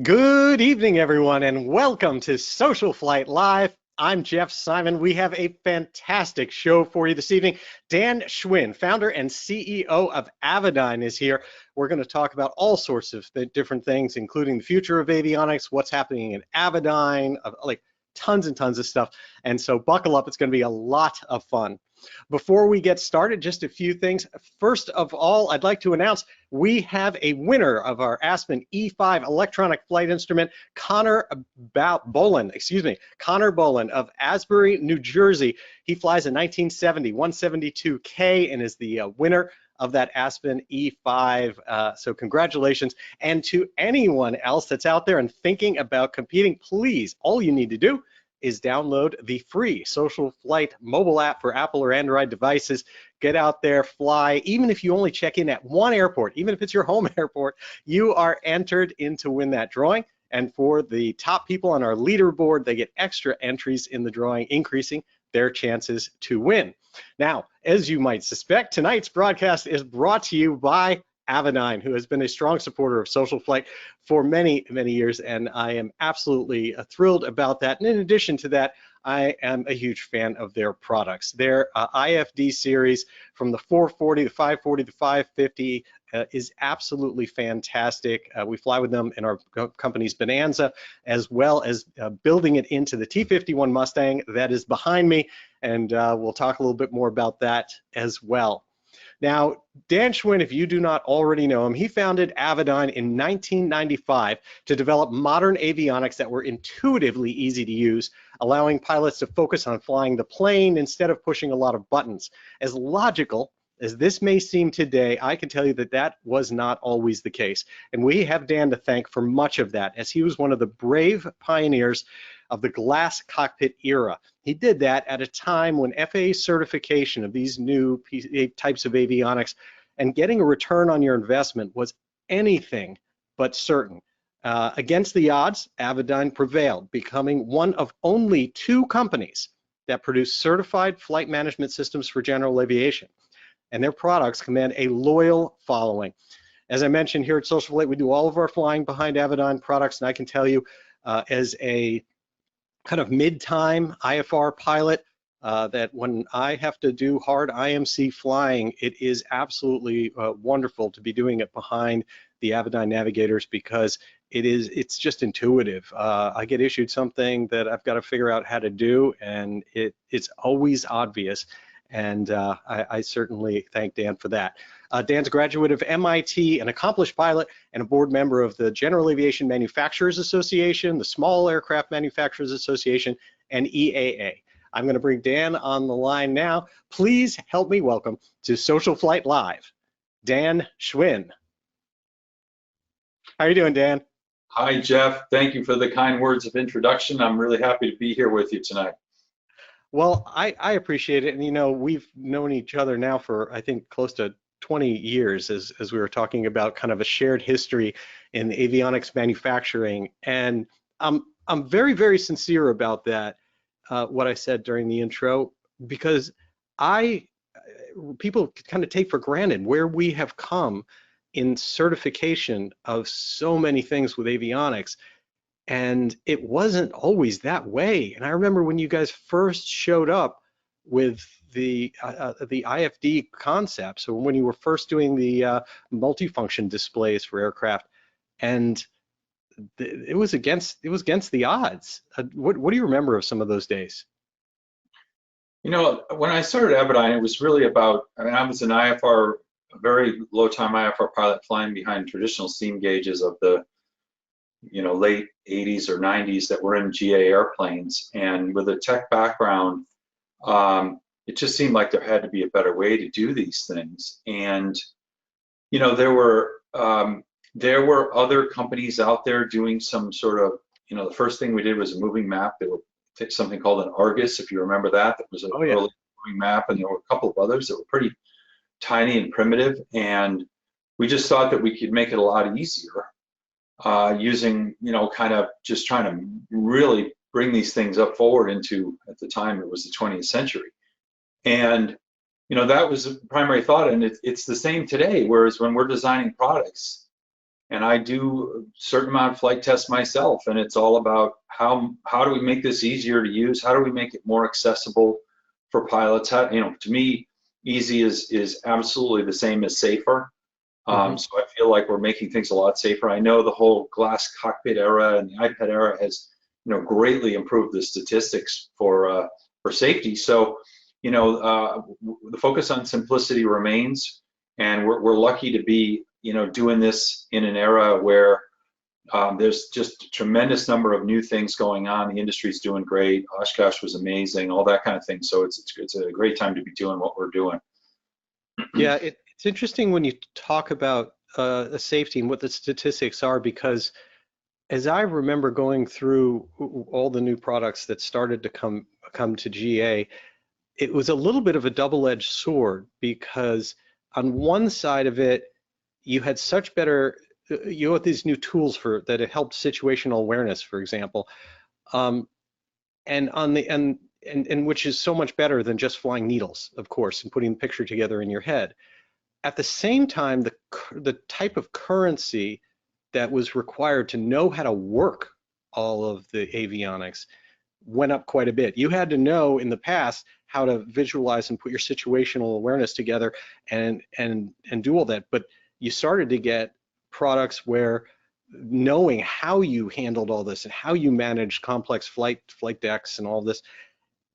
Good evening, everyone, and welcome to SocialFlight Live. I'm Jeff Simon. We have a fantastic show for you this evening. Dan Schwinn, founder and CEO of Avidyne, is here. We're going to talk about all sorts of different things, including the future of avionics, what's happening in Avidyne, like tons and tons of stuff. And so buckle up, it's going to be a lot of fun. Before we get started, just a few things. First of all, I'd like to announce we have a winner of our Aspen E5 electronic flight instrument, Connor Bolin of Asbury, New Jersey. He flies a 1970 172K and is the winner of that Aspen E5. So congratulations. And to anyone else that's out there and thinking about competing, please, all you need to do is download the free SocialFlight mobile app for Apple or Android devices. Get out there, fly. Even if you only check in at one airport, even if it's your home airport, you are entered in to win that drawing. And for the top people on our leaderboard, they get extra entries in the drawing, increasing their chances to win. Now, as you might suspect, tonight's broadcast is brought to you by Avidyne, who has been a strong supporter of SocialFlight for many, many years, and I am absolutely thrilled about that. And in addition to that, I am a huge fan of their products. Their IFD series from the 440, the 540, the 550 is absolutely fantastic. We fly with them in our company's Bonanza, as well as building it into the T51 Mustang that is behind me, and we'll talk a little bit more about that as well. Now, Dan Schwinn, if you do not already know him, he founded Avidyne in 1995 to develop modern avionics that were intuitively easy to use, allowing pilots to focus on flying the plane instead of pushing a lot of buttons. As logical as this may seem today, I can tell you that that was not always the case. And we have Dan to thank for much of that, as he was one of the brave pioneers of the glass cockpit era. He did that at a time when FAA certification of these new types of avionics and getting a return on your investment was anything but certain. Against the odds, Avidyne prevailed, becoming one of only two companies that produce certified flight management systems for general aviation. And their products command a loyal following. As I mentioned here at SocialFlight, we do all of our flying behind Avidyne products, and I can tell you as a kind of mid-time IFR pilot that when I have to do hard IMC flying, it is absolutely wonderful to be doing it behind the Avidyne navigators because it's just intuitive. I get issued something that I've got to figure out how to do, and it's always obvious. And I certainly thank Dan for that. Dan's a graduate of MIT, an accomplished pilot, and a board member of the General Aviation Manufacturers Association, the Small Aircraft Manufacturers Association, and EAA. I'm going to bring Dan on the line now. Please help me welcome to SocialFlight Live, Dan Schwinn. How are you doing, Dan? Hi, Jeff. Thank you for the kind words of introduction. I'm really happy to be here with you tonight. Well, I appreciate it. And, you know, we've known each other now for, I think, close to 20 years as we were talking about kind of a shared history in avionics manufacturing. And I'm very, very sincere about that, what I said during the intro, because people kind of take for granted where we have come in certification of so many things with avionics. And it wasn't always that way. And I remember when you guys first showed up with the IFD concept, so when you were first doing the multifunction displays for aircraft, and it was against the odds. What do you remember of some of those days? You know, when I started Avidyne, it was really about, I was an IFR, a very low time IFR pilot flying behind traditional steam gauges of the late 80s or 90s that were in GA airplanes. And with a tech background, it just seemed like there had to be a better way to do these things. And, you know, there were other companies out there doing some sort of, the first thing we did was a moving map. There were something called an Argus, if you remember that. That was an early moving map. And there were a couple of others that were pretty tiny and primitive. And we just thought that we could make it a lot easier using, kind of just trying to really bring these things up forward into, at the time, it was the 20th century. And, that was the primary thought. And it's the same today, whereas when we're designing products, and I do a certain amount of flight tests myself, and it's all about how do we make this easier to use? How do we make it more accessible for pilots? You know, to me, easy is absolutely the same as safer. So I feel like we're making things a lot safer. I know the whole glass cockpit era and the iPad era has, you know, greatly improved the statistics for safety. So, you know, the focus on simplicity remains, and we're lucky to be, you know, doing this in an era where there's just a tremendous number of new things going on. The industry's doing great. Oshkosh was amazing, all that kind of thing. So it's a great time to be doing what we're doing. Yeah, it's interesting when you talk about safety and what the statistics are, because as I remember going through all the new products that started to come to GA, it was a little bit of a double-edged sword, because on one side of it, you had such better, you had these new tools for that it helped situational awareness, for example, and on the and which is so much better than just flying needles, of course, and putting the picture together in your head. At the same time, the type of currency that was required to know how to work all of the avionics went up quite a bit. You had to know in the past how to visualize and put your situational awareness together and do all that, but you started to get products where knowing how you handled all this and how you managed complex flight decks and all this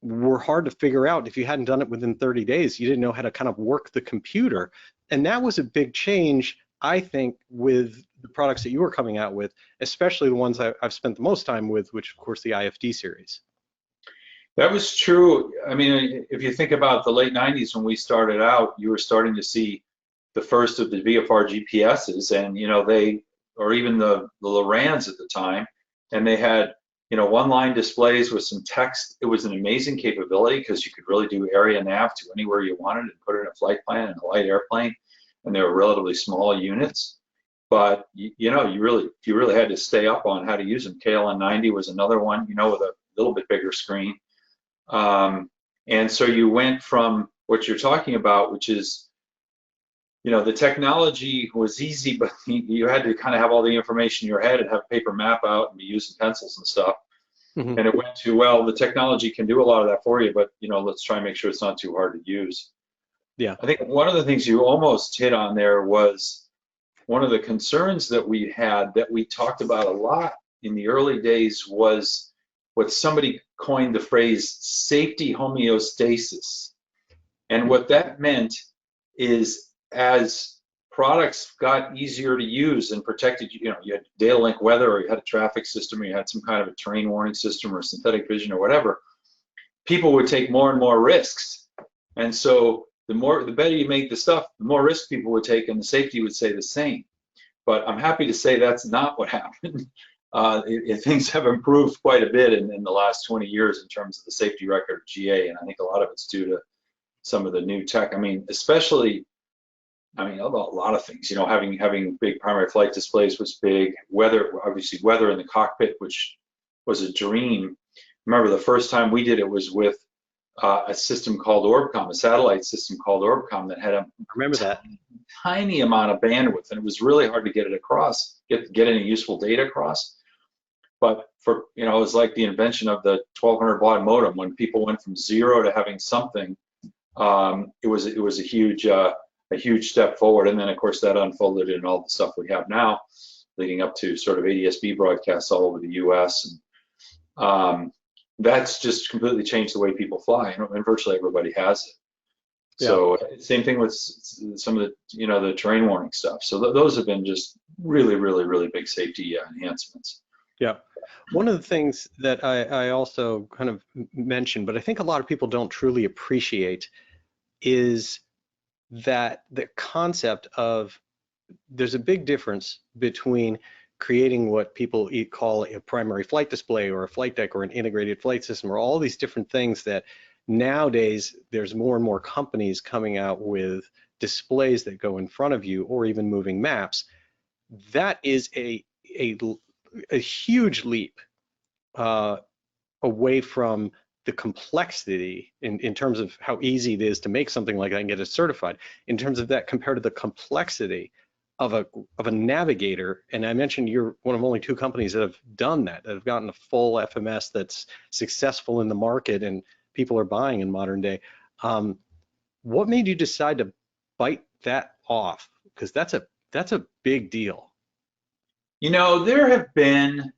were hard to figure out. If you hadn't done it within 30 days, you didn't know how to kind of work the computer. And that was a big change, I think, with the products that you were coming out with, especially the ones I've spent the most time with, which of course the IFD series. That was true. I mean, if you think about the late 90s when we started out, you were starting to see the first of the VFR GPSs, and you know, or even the Lorans at the time, and they had, you know, one-line displays with some text. It was an amazing capability because you could really do area nav to anywhere you wanted and put it in a flight plan and a light airplane, and they were relatively small units. But you know, you really had to stay up on how to use them. KLN 90 was another one, you know, with a little bit bigger screen. And so you went from what you're talking about, which is, you know, the technology was easy, but you had to kind of have all the information in your head and have a paper map out and be using pencils and stuff. And it went to, well, the technology can do a lot of that for you, but, you know, let's try and make sure it's not too hard to use. Yeah. I think one of the things you almost hit on there was one of the concerns that we had, that we talked about a lot in the early days, was what somebody coined the phrase safety homeostasis. And what that meant is, as products got easier to use and protected, you know, you had data link weather, or you had a traffic system, or you had some kind of a terrain warning system or synthetic vision or whatever, people would take more and more risks. And so the better you make the stuff, the more risks people would take, and the safety would stay the same. But I'm happy to say that's not what happened. Things have improved quite a bit in the last 20 years in terms of the safety record of GA, and I think a lot of it's due to some of the new tech. I mean, especially, I mean, a lot of things. You know, having big primary flight displays was big. Weather, obviously, weather in the cockpit, which was a dream. Remember, the first time we did it was with a system called Orbcom, a satellite system called Orbcom that had a tiny amount of bandwidth, and it was really hard to get it across, get any useful data across. But for, you know, it was like the invention of the 1200 baud modem. When people went from zero to having something, it was a huge step forward. And then of course that unfolded in all the stuff we have now, leading up to sort of ADS-B broadcasts all over the U.S. And that's just completely changed the way people fly, and virtually everybody has it. Yeah. So same thing with some of the, you know, the terrain warning stuff. So those have been just really, really, really big safety enhancements. Yeah. One of the things that I also kind of mentioned, but I think a lot of people don't truly appreciate, is that the concept of, there's a big difference between creating what people call a primary flight display or a flight deck or an integrated flight system, or all these different things that nowadays there's more and more companies coming out with displays that go in front of you, or even moving maps. That is a huge leap away from the complexity in terms of how easy it is to make something like that and get it certified. In terms of that, compared to the complexity of a navigator, and I mentioned you're one of only two companies that have done that, that have gotten a full FMS that's successful in the market and people are buying in modern day. What made you decide to bite that off? Because that's a big deal. You know, there have been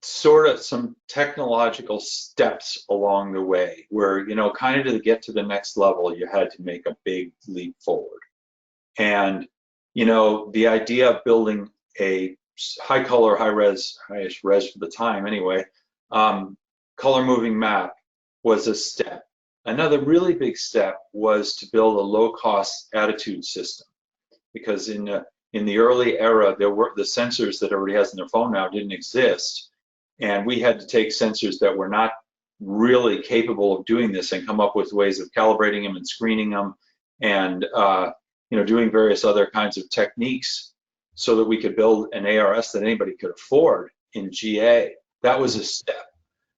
sort of some technological steps along the way where, you know, kind of to get to the next level, you had to make a big leap forward. And, you know, the idea of building a high color, highest res for the time anyway, color moving map was a step. Another really big step was to build a low cost attitude system, because in the early era, there were the sensors that everybody has in their phone now didn't exist. And we had to take sensors that were not really capable of doing this and come up with ways of calibrating them and screening them and you know, doing various other kinds of techniques so that we could build an ARS that anybody could afford in GA. That was a step.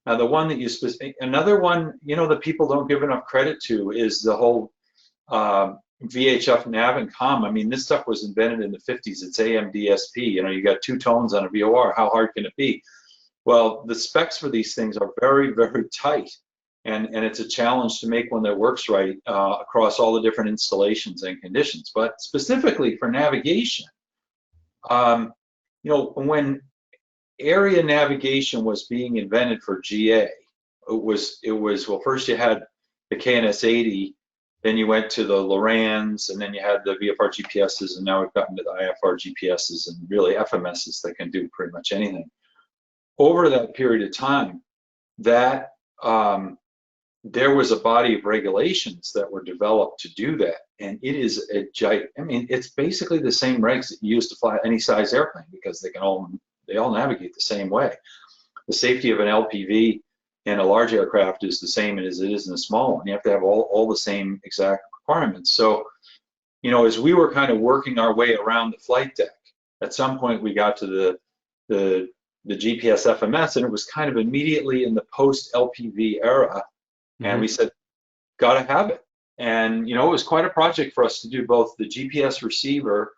Now, the one that another one, you know, that people don't give enough credit to is the whole VHF nav and comm. I mean, this stuff was invented in the 50s. It's AM DSP. You know, you got two tones on a VOR. How hard can it be? Well, the specs for these things are very, very tight, and it's a challenge to make one that works right across all the different installations and conditions. But specifically for navigation, you know, when area navigation was being invented for GA, it was well, first you had the KNS 80, then you went to the Lorans, and then you had the VFR GPSs, and now we've gotten to the IFR GPSs and really FMSs that can do pretty much anything. Over that period of time, that there was a body of regulations that were developed to do that, and it is a giant. I mean, it's basically the same regs that you use to fly any size airplane, because they all navigate the same way. The safety of an LPV in a large aircraft is the same as it is in a small one. You have to have all the same exact requirements. So, you know, as we were kind of working our way around the flight deck, at some point we got to the GPS FMS, and it was kind of immediately in the post LPV era, and we said, gotta have it. And you know, it was quite a project for us to do both the GPS receiver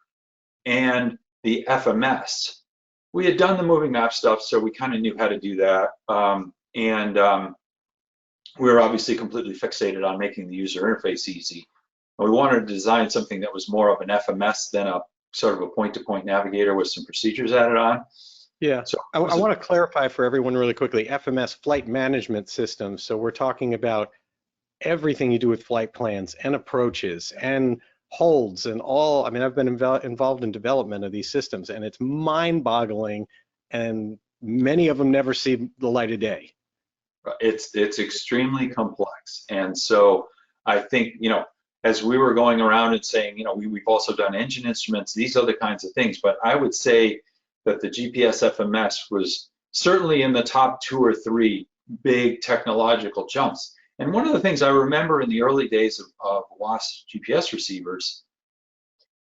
and the FMS. We had done the moving map stuff, so we kind of knew how to do that, and we were obviously completely fixated on making the user interface easy. And we wanted to design something that was more of an FMS than a sort of a point-to-point navigator with some procedures added on. Yeah, so I want to clarify for everyone really quickly, FMS, flight management system. So we're talking about everything you do with flight plans and approaches and holds and all. I mean, I've been involved in development of these systems, and it's mind-boggling, and many of them never see the light of day. It's extremely complex. And so I think, you know, as we were going around and saying, you know, we've also done engine instruments, these other kinds of things, but I would say that the GPS FMS was certainly in the top 2 or 3 big technological jumps. And one of the things I remember in the early days of WAAS GPS receivers,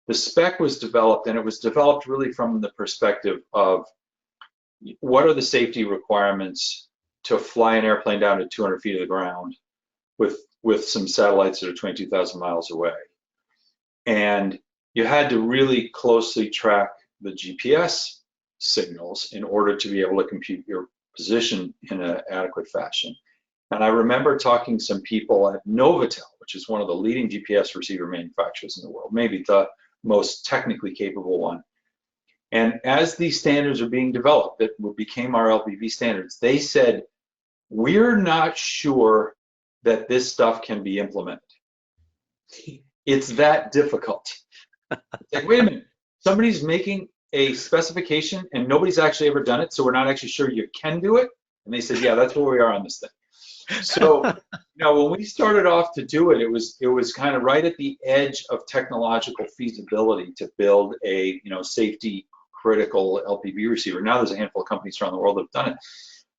the spec was developed, and it was developed really from the perspective of what are the safety requirements to fly an airplane down to 200 feet of the ground with some satellites that are 22,000 miles away. And you had to really closely track the GPS signals in order to be able to compute your position in an adequate fashion. And I remember talking to some people at Novotel, which is one of the leading GPS receiver manufacturers in the world, maybe the most technically capable one. And as these standards are being developed, that became our LPV standards, they said, we're not sure that this stuff can be implemented. It's that difficult. It's like, wait a minute, somebody's making a specification and nobody's actually ever done it, so we're not actually sure you can do it? And they said, yeah, that's where we are on this thing. So, you know, when we started off to do it, it was kind of right at the edge of technological feasibility to build a, you know, safety critical LPV receiver. Now there's a handful of companies around the world that have done it,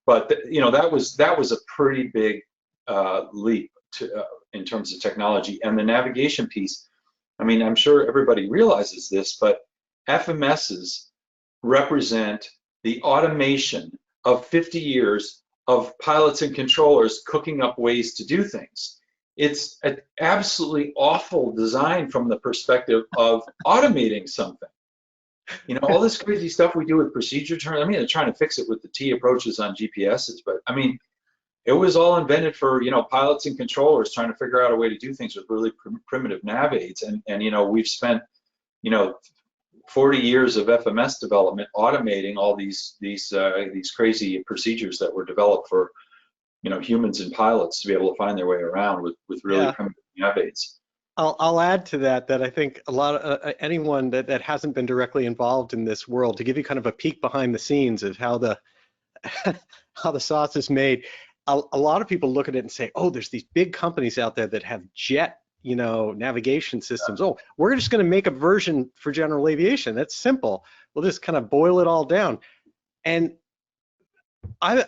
but you know, that was a pretty big leap to, in terms of technology. And the navigation piece, I mean, I'm sure everybody realizes this, but FMSs represent the automation of 50 years of pilots and controllers cooking up ways to do things. It's an absolutely awful design from the perspective of automating something. You know, all this crazy stuff we do with procedure turns. I mean, they're trying to fix it with the T approaches on GPSs, but I mean, it was all invented for, you know, pilots and controllers trying to figure out a way to do things with really primitive nav aids. And you know, we've spent, you know, 40 years of FMS development automating all these crazy procedures that were developed for, you know, humans and pilots to be able to find their way around with really Yeah. primitive nav aids. I'll add to that I think a lot of anyone that hasn't been directly involved in this world, to give you kind of a peek behind the scenes of how the how the sauce is made. A lot of people look at it and say, oh, there's these big companies out there that have jet, you know, navigation systems. Oh, we're just going to make a version for general aviation. That's simple. We'll just kind of boil it all down. And I've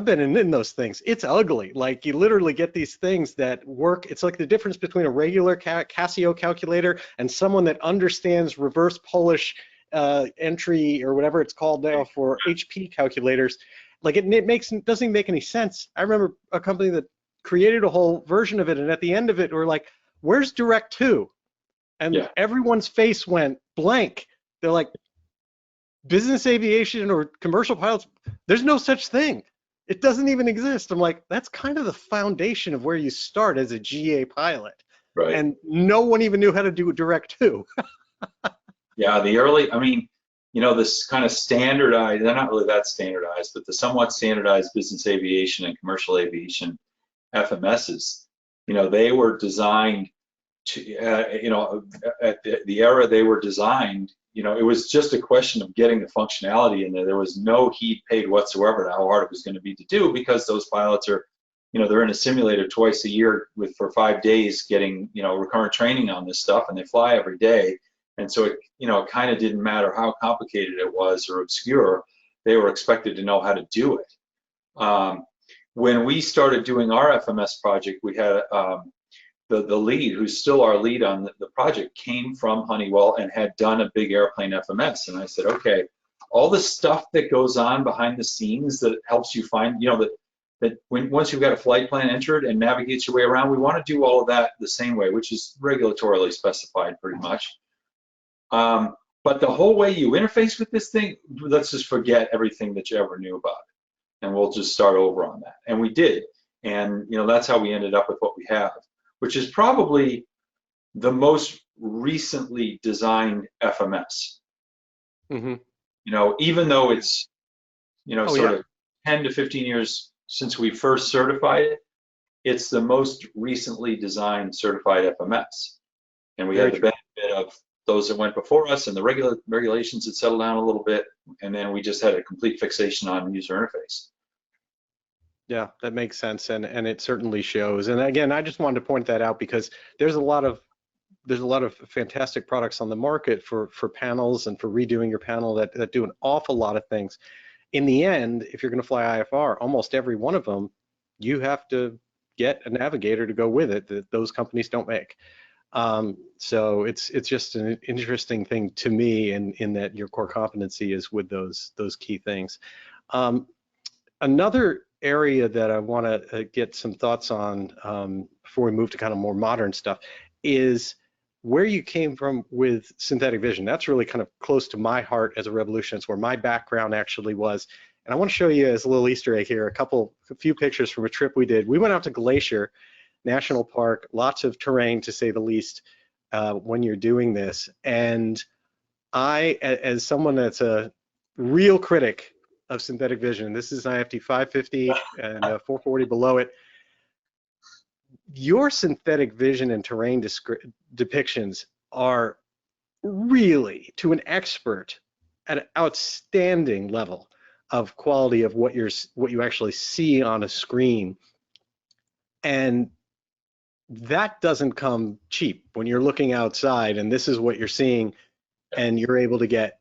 been in those things. It's ugly. Like, you literally get these things that work. It's like the difference between a regular Casio calculator and someone that understands reverse Polish entry or whatever it's called now for HP calculators. Like, it doesn't make any sense. I remember a company that created a whole version of it, and at the end of it, we're like, "Where's Direct 2?" And Yeah. everyone's face went blank. They're like, business aviation or commercial pilots, there's no such thing. It doesn't even exist. I'm like, that's kind of the foundation of where you start as a GA pilot. Right. And no one even knew how to do Direct 2. Yeah, the early, I mean, you know, this kind of standardized, they're not really that standardized, but the somewhat standardized business aviation and commercial aviation FMSs, you know, they were designed to, you know, at the era they were designed, you know, it was just a question of getting the functionality in there. There was no heed paid whatsoever to how hard it was going to be to do, because those pilots are, you know, they're in a simulator twice a year for 5 days getting, you know, recurrent training on this stuff, and they fly every day. And so it, you know, it kind of didn't matter how complicated it was or obscure, they were expected to know how to do it. When we started doing our FMS project, we had the lead, who's still our lead on the project, came from Honeywell and had done a big airplane FMS. And I said, okay, all the stuff that goes on behind the scenes that helps you find, you know, that once you've got a flight plan entered and navigates your way around, we want to do all of that the same way, which is regulatorily specified pretty much. But the whole way you interface with this thing, let's just forget everything that you ever knew about it, and we'll just start over on that. And we did. And, you know, that's how we ended up with what we have, which is probably the most recently designed FMS. Mm-hmm. You know, even though it's, you know, Oh, of 10 to 15 years since we first certified it, it's the most recently designed certified FMS. And we had the benefit of those that went before us, and the regulations had settled down a little bit, and then we just had a complete fixation on user interface. Yeah, that makes sense, and it certainly shows. And again, I just wanted to point that out because there's a lot of fantastic products on the market for panels and for redoing your panel that do an awful lot of things. In the end, if you're going to fly IFR, almost every one of them, you have to get a navigator to go with it that those companies don't make. So it's just an interesting thing to me in that your core competency is with those key things. Another area that I want to get some thoughts on before we move to kind of more modern stuff is where you came from with synthetic vision. That's really kind of close to my heart as a revolutionist, where my background actually was. And I want to show you as a little Easter egg here, a few pictures from a trip we did. We went out to Glacier National Park, lots of terrain to say the least when you're doing this. And I, as someone that's a real critic of synthetic vision, this is an IFT 550 and 440 below it, your synthetic vision and terrain depictions are really, to an expert, at an outstanding level of quality of what you actually see on a screen. And that doesn't come cheap when you're looking outside and this is what you're seeing, and you're able to get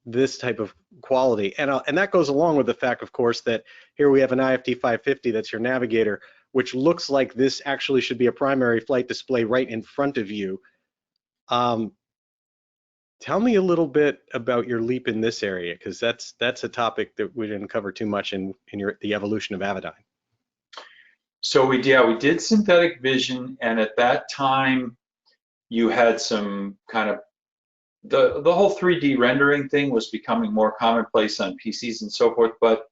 this type of quality. And that goes along with the fact, of course, that here we have an IFT 550 that's your navigator, which looks like this actually should be a primary flight display right in front of you. Tell me a little bit about your leap in this area, because that's a topic that we didn't cover too much in the evolution of Avidyne. So we did synthetic vision, and at that time you had some kind of the whole 3D rendering thing was becoming more commonplace on PCs and so forth, but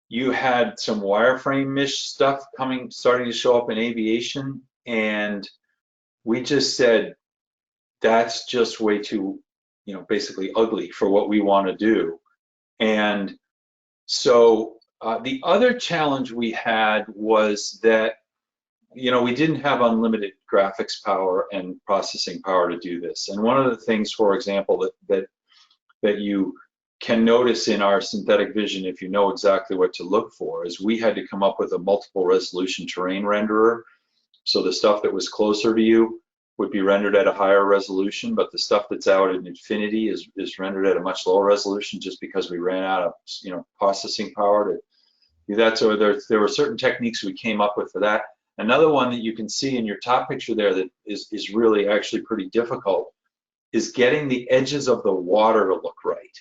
you had some wireframe-ish stuff starting to show up in aviation, and we just said that's just way too, basically ugly for what we want to do. And so the other challenge we had was that we didn't have unlimited graphics power and processing power to do this. And one of the things, for example, that you can notice in our synthetic vision, if you know exactly what to look for, is we had to come up with a multiple resolution terrain renderer. So the stuff that was closer to you would be rendered at a higher resolution, but the stuff that's out in infinity is rendered at a much lower resolution, just because we ran out of processing power to do that. So there were certain techniques we came up with for that. Another one that you can see in your top picture there that is really actually pretty difficult is getting the edges of the water to look right.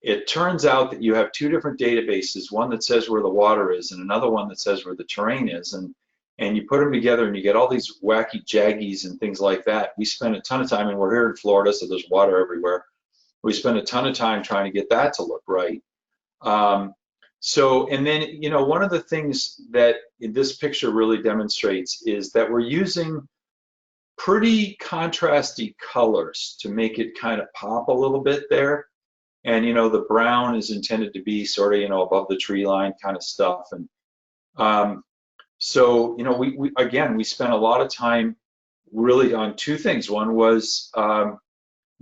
It turns out that you have two different databases, one that says where the water is and another one that says where the terrain is, and you put them together and you get all these wacky jaggies and things like that. We spent a ton of time, and we're here in Florida, so there's water everywhere. We spent a ton of time trying to get that to look right. And then, one of the things that this picture really demonstrates is that we're using pretty contrasty colors to make it kind of pop a little bit there. And, the brown is intended to be sort of, above the tree line kind of stuff. And so, we spent a lot of time really on two things. One was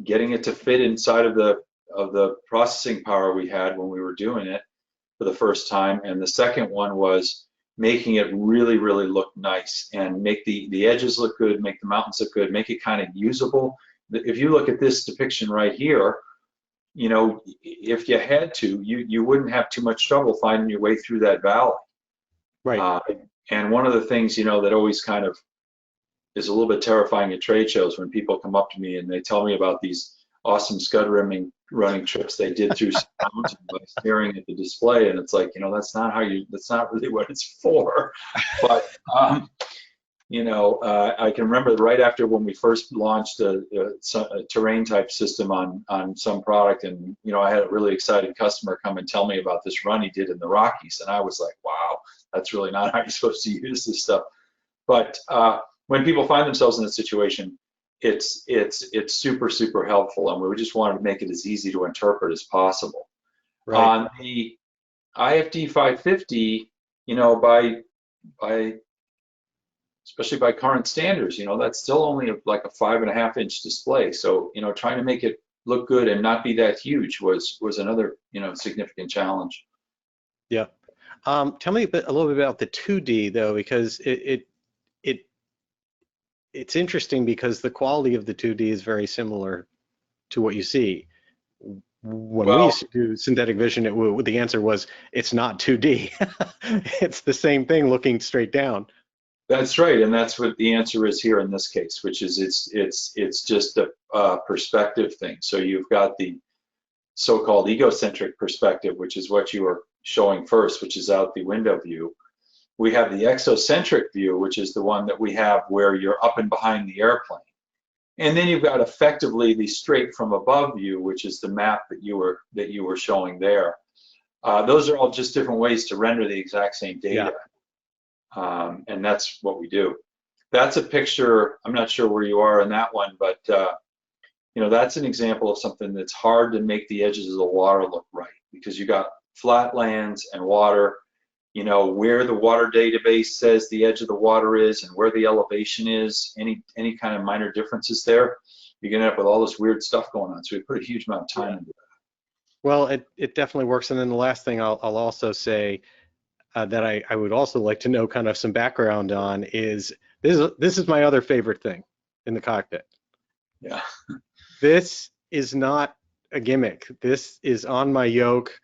getting it to fit inside of the processing power we had when we were doing it for the first time, and the second one was making it really, really look nice and make the edges look good, make the mountains look good, make it kind of usable. If you look at this depiction right here, if you had to, you wouldn't have too much trouble finding your way through that valley. Right. And one of the things, that always kind of is a little bit terrifying at trade shows when people come up to me and they tell me about these awesome scud running trips they did through some mountain by staring at the display, and it's like, that's not really what it's for. But I can remember right after when we first launched a terrain type system on some product, and I had a really excited customer come and tell me about this run he did in the Rockies, and I was like, wow, that's really not how you're supposed to use this stuff. But when people find themselves in this situation, it's super, super helpful, and we just wanted to make it as easy to interpret as possible. Right. On the IFD 550, especially by current standards, that's still only like a 5.5-inch display. So, trying to make it look good and not be that huge was another, significant challenge. Yeah. Tell me a little bit about the 2D though, because it's interesting because the quality of the 2D is very similar to what you see. When we used to do synthetic vision, the answer was it's not 2D. It's the same thing looking straight down. That's right, and that's what the answer is here in this case, which is it's just a perspective thing. So you've got the so-called egocentric perspective, which is what you were showing first, which is out the window view. We have the exocentric view, which is the one that we have where you're up and behind the airplane. And then you've got effectively the straight from above view, which is the map that you were showing there. Those are all just different ways to render the exact same data. Yeah. And that's what we do. That's a picture, I'm not sure where you are in that one, but that's an example of something that's hard to make the edges of the water look right, because you got flat lands and water, where the water database says the edge of the water is and where the elevation is, any kind of minor differences there, you're gonna end up with all this weird stuff going on. So we put a huge amount of time into that. Well, it definitely works. And then the last thing I'll also say that I would also like to know kind of some background on is this is my other favorite thing in the cockpit. Yeah. This is not a gimmick. This is on my yoke.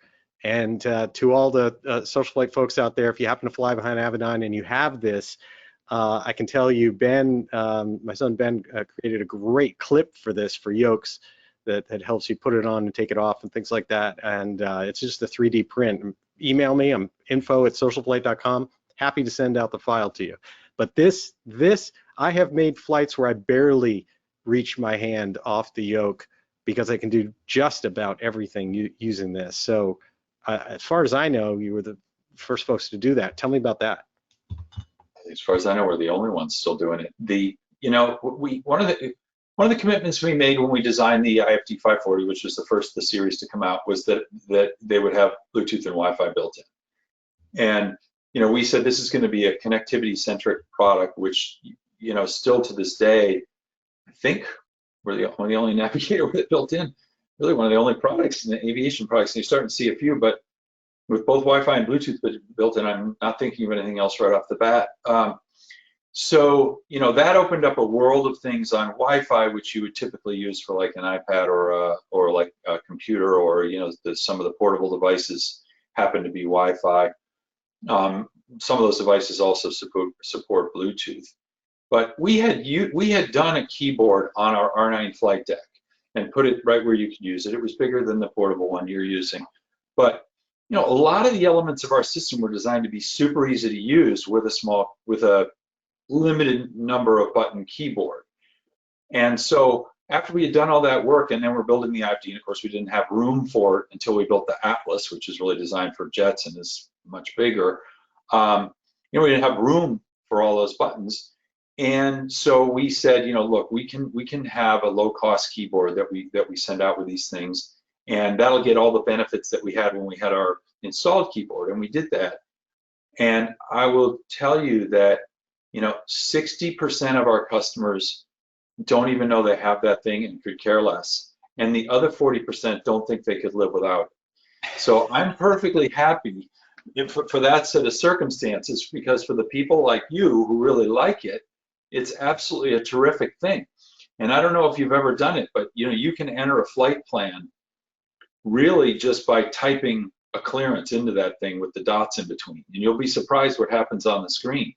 And to all the SocialFlight folks out there, if you happen to fly behind Avidyne and you have this, I can tell you, Ben, my son Ben, created a great clip for this for yokes that helps you put it on and take it off and things like that. And it's just a 3D print. Email me. I'm info@socialflight.com. Happy to send out the file to you. But this I have made flights where I barely reach my hand off the yoke because I can do just about everything using this. So as far as I know, you were the first folks to do that. Tell me about that. As far as I know, we're the only ones still doing it. One of the commitments we made when we designed the IFD 540, which was the first of the series to come out, was that they would have Bluetooth and Wi-Fi built in. And we said this is going to be a connectivity-centric product, which still to this day, I think we're the only navigator with it built in. Really, one of the only products in the aviation products. And you're starting to see a few, but with both Wi-Fi and Bluetooth built in, I'm not thinking of anything else right off the bat. So that opened up a world of things on Wi-Fi, which you would typically use for like an iPad or like a computer, or some of the portable devices happen to be Wi-Fi. Some of those devices also support Bluetooth. But we had done a keyboard on our R9 flight deck and put it right where you could use it. It was bigger than the portable one you're using, but a lot of the elements of our system were designed to be super easy to use with a limited number of button keyboard. And so after we had done all that work, and then we're building the Avidyne, of course, we didn't have room for it until we built the Atlas, which is really designed for jets and is much bigger. We didn't have room for all those buttons. And so we said, look, we can have a low-cost keyboard that we send out with these things, and that'll get all the benefits that we had when we had our installed keyboard, and we did that. And I will tell you that 60% of our customers don't even know they have that thing and could care less, and the other 40% don't think they could live without it. So I'm perfectly happy for that set of circumstances, because for the people like you who really like it, it's absolutely a terrific thing. And I don't know if you've ever done it, but you can enter a flight plan really just by typing a clearance into that thing with the dots in between, and you'll be surprised what happens on the screen.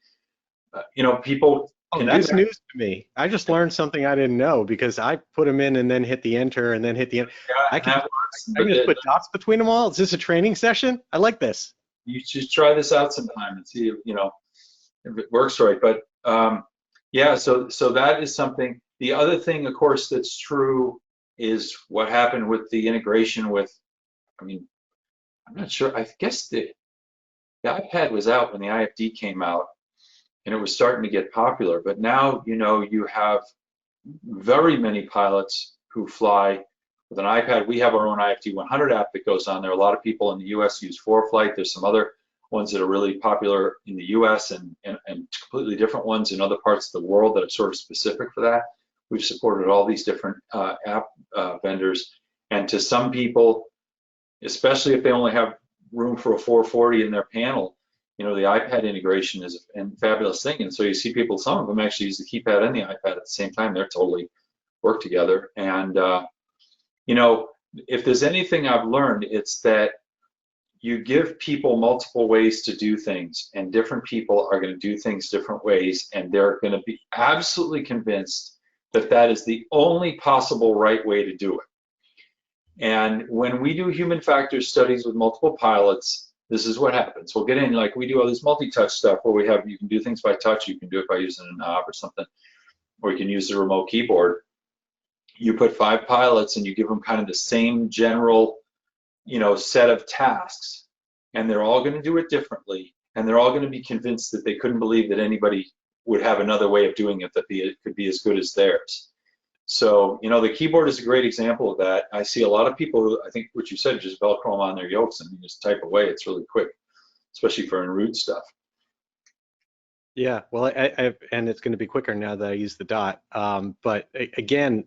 People can do that. That's news to me. I just learned something I didn't know, because I put them in and then hit the enter and then hit the enter. Yeah, I can just put dots between them all. Is this a training session? I like this. You should try this out sometime and see if it works right. But yeah, so that is something. The other thing, of course, that's true is what happened with the integration with, I'm not sure, I guess the iPad was out when the IFD came out, and it was starting to get popular. But now, you have very many pilots who fly with an iPad. We have our own IFD 100 app that goes on there. A lot of people in the US use SocialFlight. There's some other ones that are really popular in the US and completely different ones in other parts of the world that are sort of specific for that. We've supported all these different app vendors. And to some people, especially if they only have room for a 440 in their panel, the iPad integration is a fabulous thing. And so you see people, some of them actually use the keypad and the iPad at the same time. They're totally work together. And, if there's anything I've learned, it's that you give people multiple ways to do things, and different people are going to do things different ways, and they're going to be absolutely convinced that that is the only possible right way to do it. And when we do human factors studies with multiple pilots, this is what happens. We'll get in, like we do all this multi-touch stuff where you can do things by touch, you can do it by using a knob or something, or you can use the remote keyboard. You put 5 pilots and you give them kind of the same general, set of tasks, and they're all going to do it differently, and they're all going to be convinced that they couldn't believe that anybody would have another way of doing it that could be as good as theirs. So, the keyboard is a great example of that. I see a lot of people who, I think what you said, just Velcro them on their yokes and just type away. It's really quick, especially for en route stuff. Yeah, well, and it's going to be quicker now that I use the dot. But again,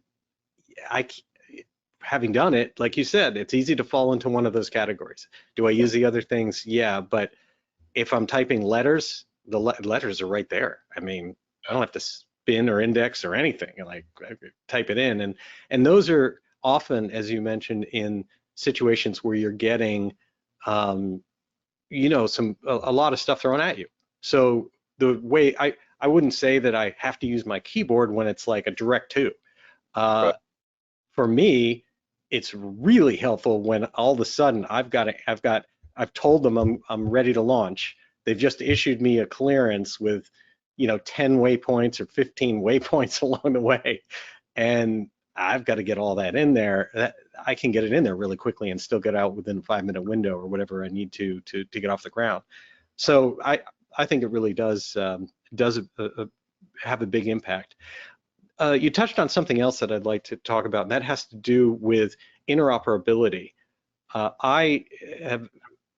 having done it, like you said, it's easy to fall into one of those categories. Do I use the other things? Yeah, but if I'm typing letters, the letters are right there. I don't have to spin or index or anything. Like, I type it in, and those are often, as you mentioned, in situations where you're getting, a lot of stuff thrown at you. So the way I wouldn't say that I have to use my keyboard when it's like a direct to. Right. For me, it's really helpful when all of a sudden I've told them I'm ready to launch. They've just issued me a clearance with 10 waypoints or 15 waypoints along the way, and I've got to get all that in there. I can get it in there really quickly and still get out within a 5-minute window or whatever I need to get off the ground. So I think it really does have a big impact. You touched on something else that I'd like to talk about, and that has to do with interoperability. I have,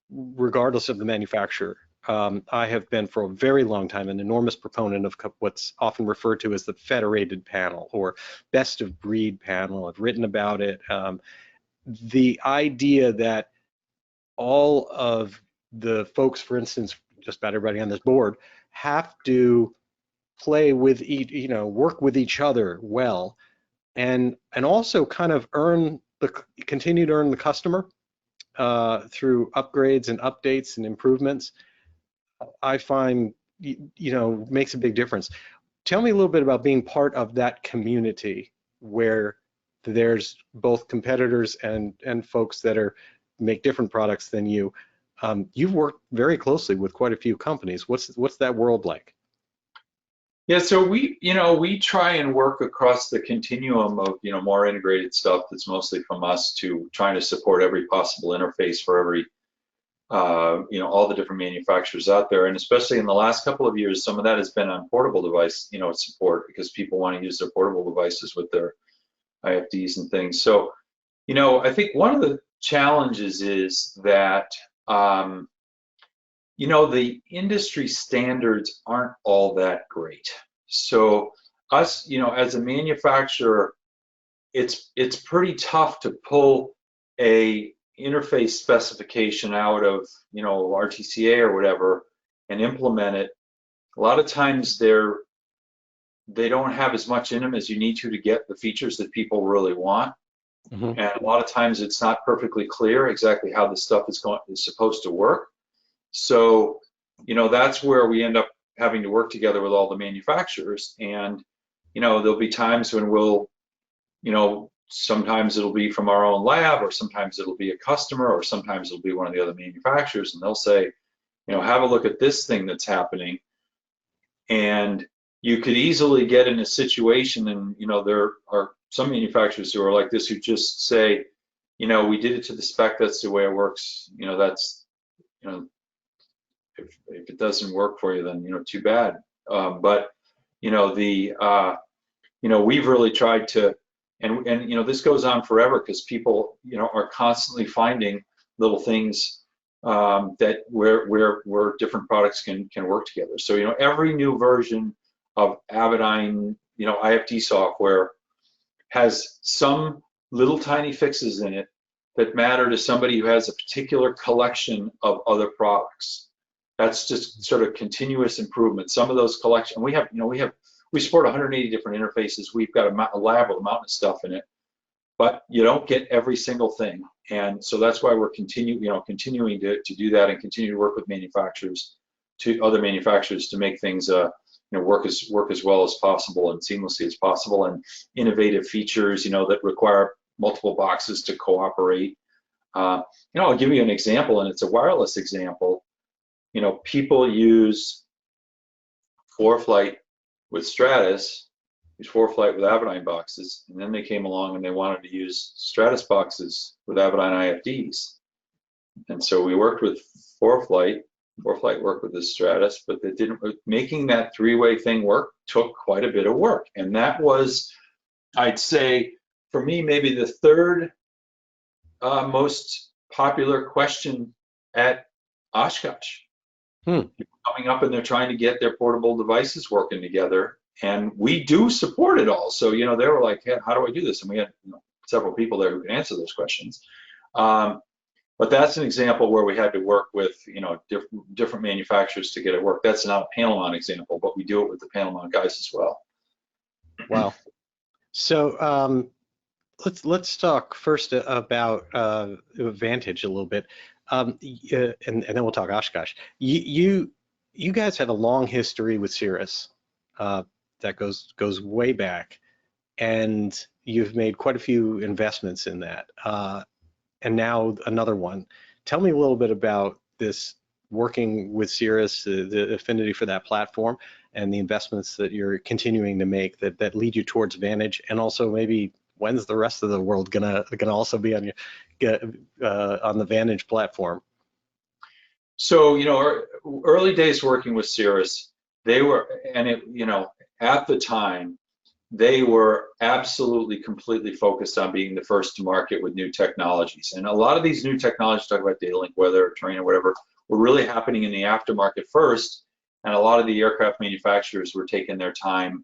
regardless of the manufacturer, I have been for a very long time an enormous proponent of what's often referred to as the federated panel or best of breed panel. I've written about it. The idea that all of the folks, for instance, just about everybody on this board, have to play with work with each other well, and also kind of continue to earn the customer through upgrades and updates and improvements. I find makes a big difference. Tell me a little bit about being part of that community where there's both competitors and folks that make different products than you. You've worked very closely with quite a few companies. What's that world like? Yeah, so we try and work across the continuum of more integrated stuff that's mostly from us to trying to support every possible interface for every all the different manufacturers out there. And especially in the last couple of years, some of that has been on portable device support, because people want to use their portable devices with their IFDs and things. So I think one of the challenges is that the industry standards aren't all that great. So us, as a manufacturer, it's pretty tough to pull a interface specification out of RTCA or whatever and implement it. A lot of times they don't have as much in them as you need to get the features that people really want. Mm-hmm. And a lot of times it's not perfectly clear exactly how the stuff is supposed to work. So, that's where we end up having to work together with all the manufacturers. And, there'll be times when we'll, sometimes it'll be from our own lab, or sometimes it'll be a customer, or sometimes it'll be one of the other manufacturers, and they'll say, have a look at this thing that's happening. And you could easily get in a situation, and, there are some manufacturers who are like this, who just say, we did it to the spec, that's the way it works. That's, if it doesn't work for you, then too bad. But we've really tried to, and this goes on forever, because people are constantly finding little things that where different products can work together. So every new version of Avidyne IFD software has some little tiny fixes in it that matter to somebody who has a particular collection of other products. That's just sort of continuous improvement. Some of those collections, we support 180 different interfaces. We've got a lab with a mountain of stuff in it, but you don't get every single thing. And so that's why we're continuing to do that, and continue to work with other manufacturers to make things work as well as possible and seamlessly as possible, and innovative features that require multiple boxes to cooperate. I'll give you an example, and it's a wireless example. People use SocialFlight with Stratus, use SocialFlight with Avidyne boxes, and then they came along and they wanted to use Stratus boxes with Avidyne IFDs. And so we worked with SocialFlight. SocialFlight worked with the Stratus, but they didn't. Making that three-way thing work took quite a bit of work, and that was, I'd say, for me, maybe the third most popular question at Oshkosh. People coming up and they're trying to get their portable devices working together, and we do support it all. So they were like, hey, how do I do this? And we had several people there who could answer those questions. But that's an example where we had to work with different manufacturers to get it work. That's not a panel mount example, but we do it with the panel mount guys as well. Wow. So let's talk first about Vantage a little bit. And then we'll talk Oshkosh. You guys have a long history with Cirrus that goes way back, and you've made quite a few investments in that, and now another one. Tell me a little bit about this working with Cirrus, the affinity for that platform, and the investments that you're continuing to make that lead you towards Vantage, and also maybe when's the rest of the world gonna also be on on the Vantage platform? So, early days working with Cirrus, they were, and it, at the time, they were absolutely completely focused on being the first to market with new technologies. And a lot of these new technologies, talk about data link, weather, terrain, or whatever, were really happening in the aftermarket first. And a lot of the aircraft manufacturers were taking their time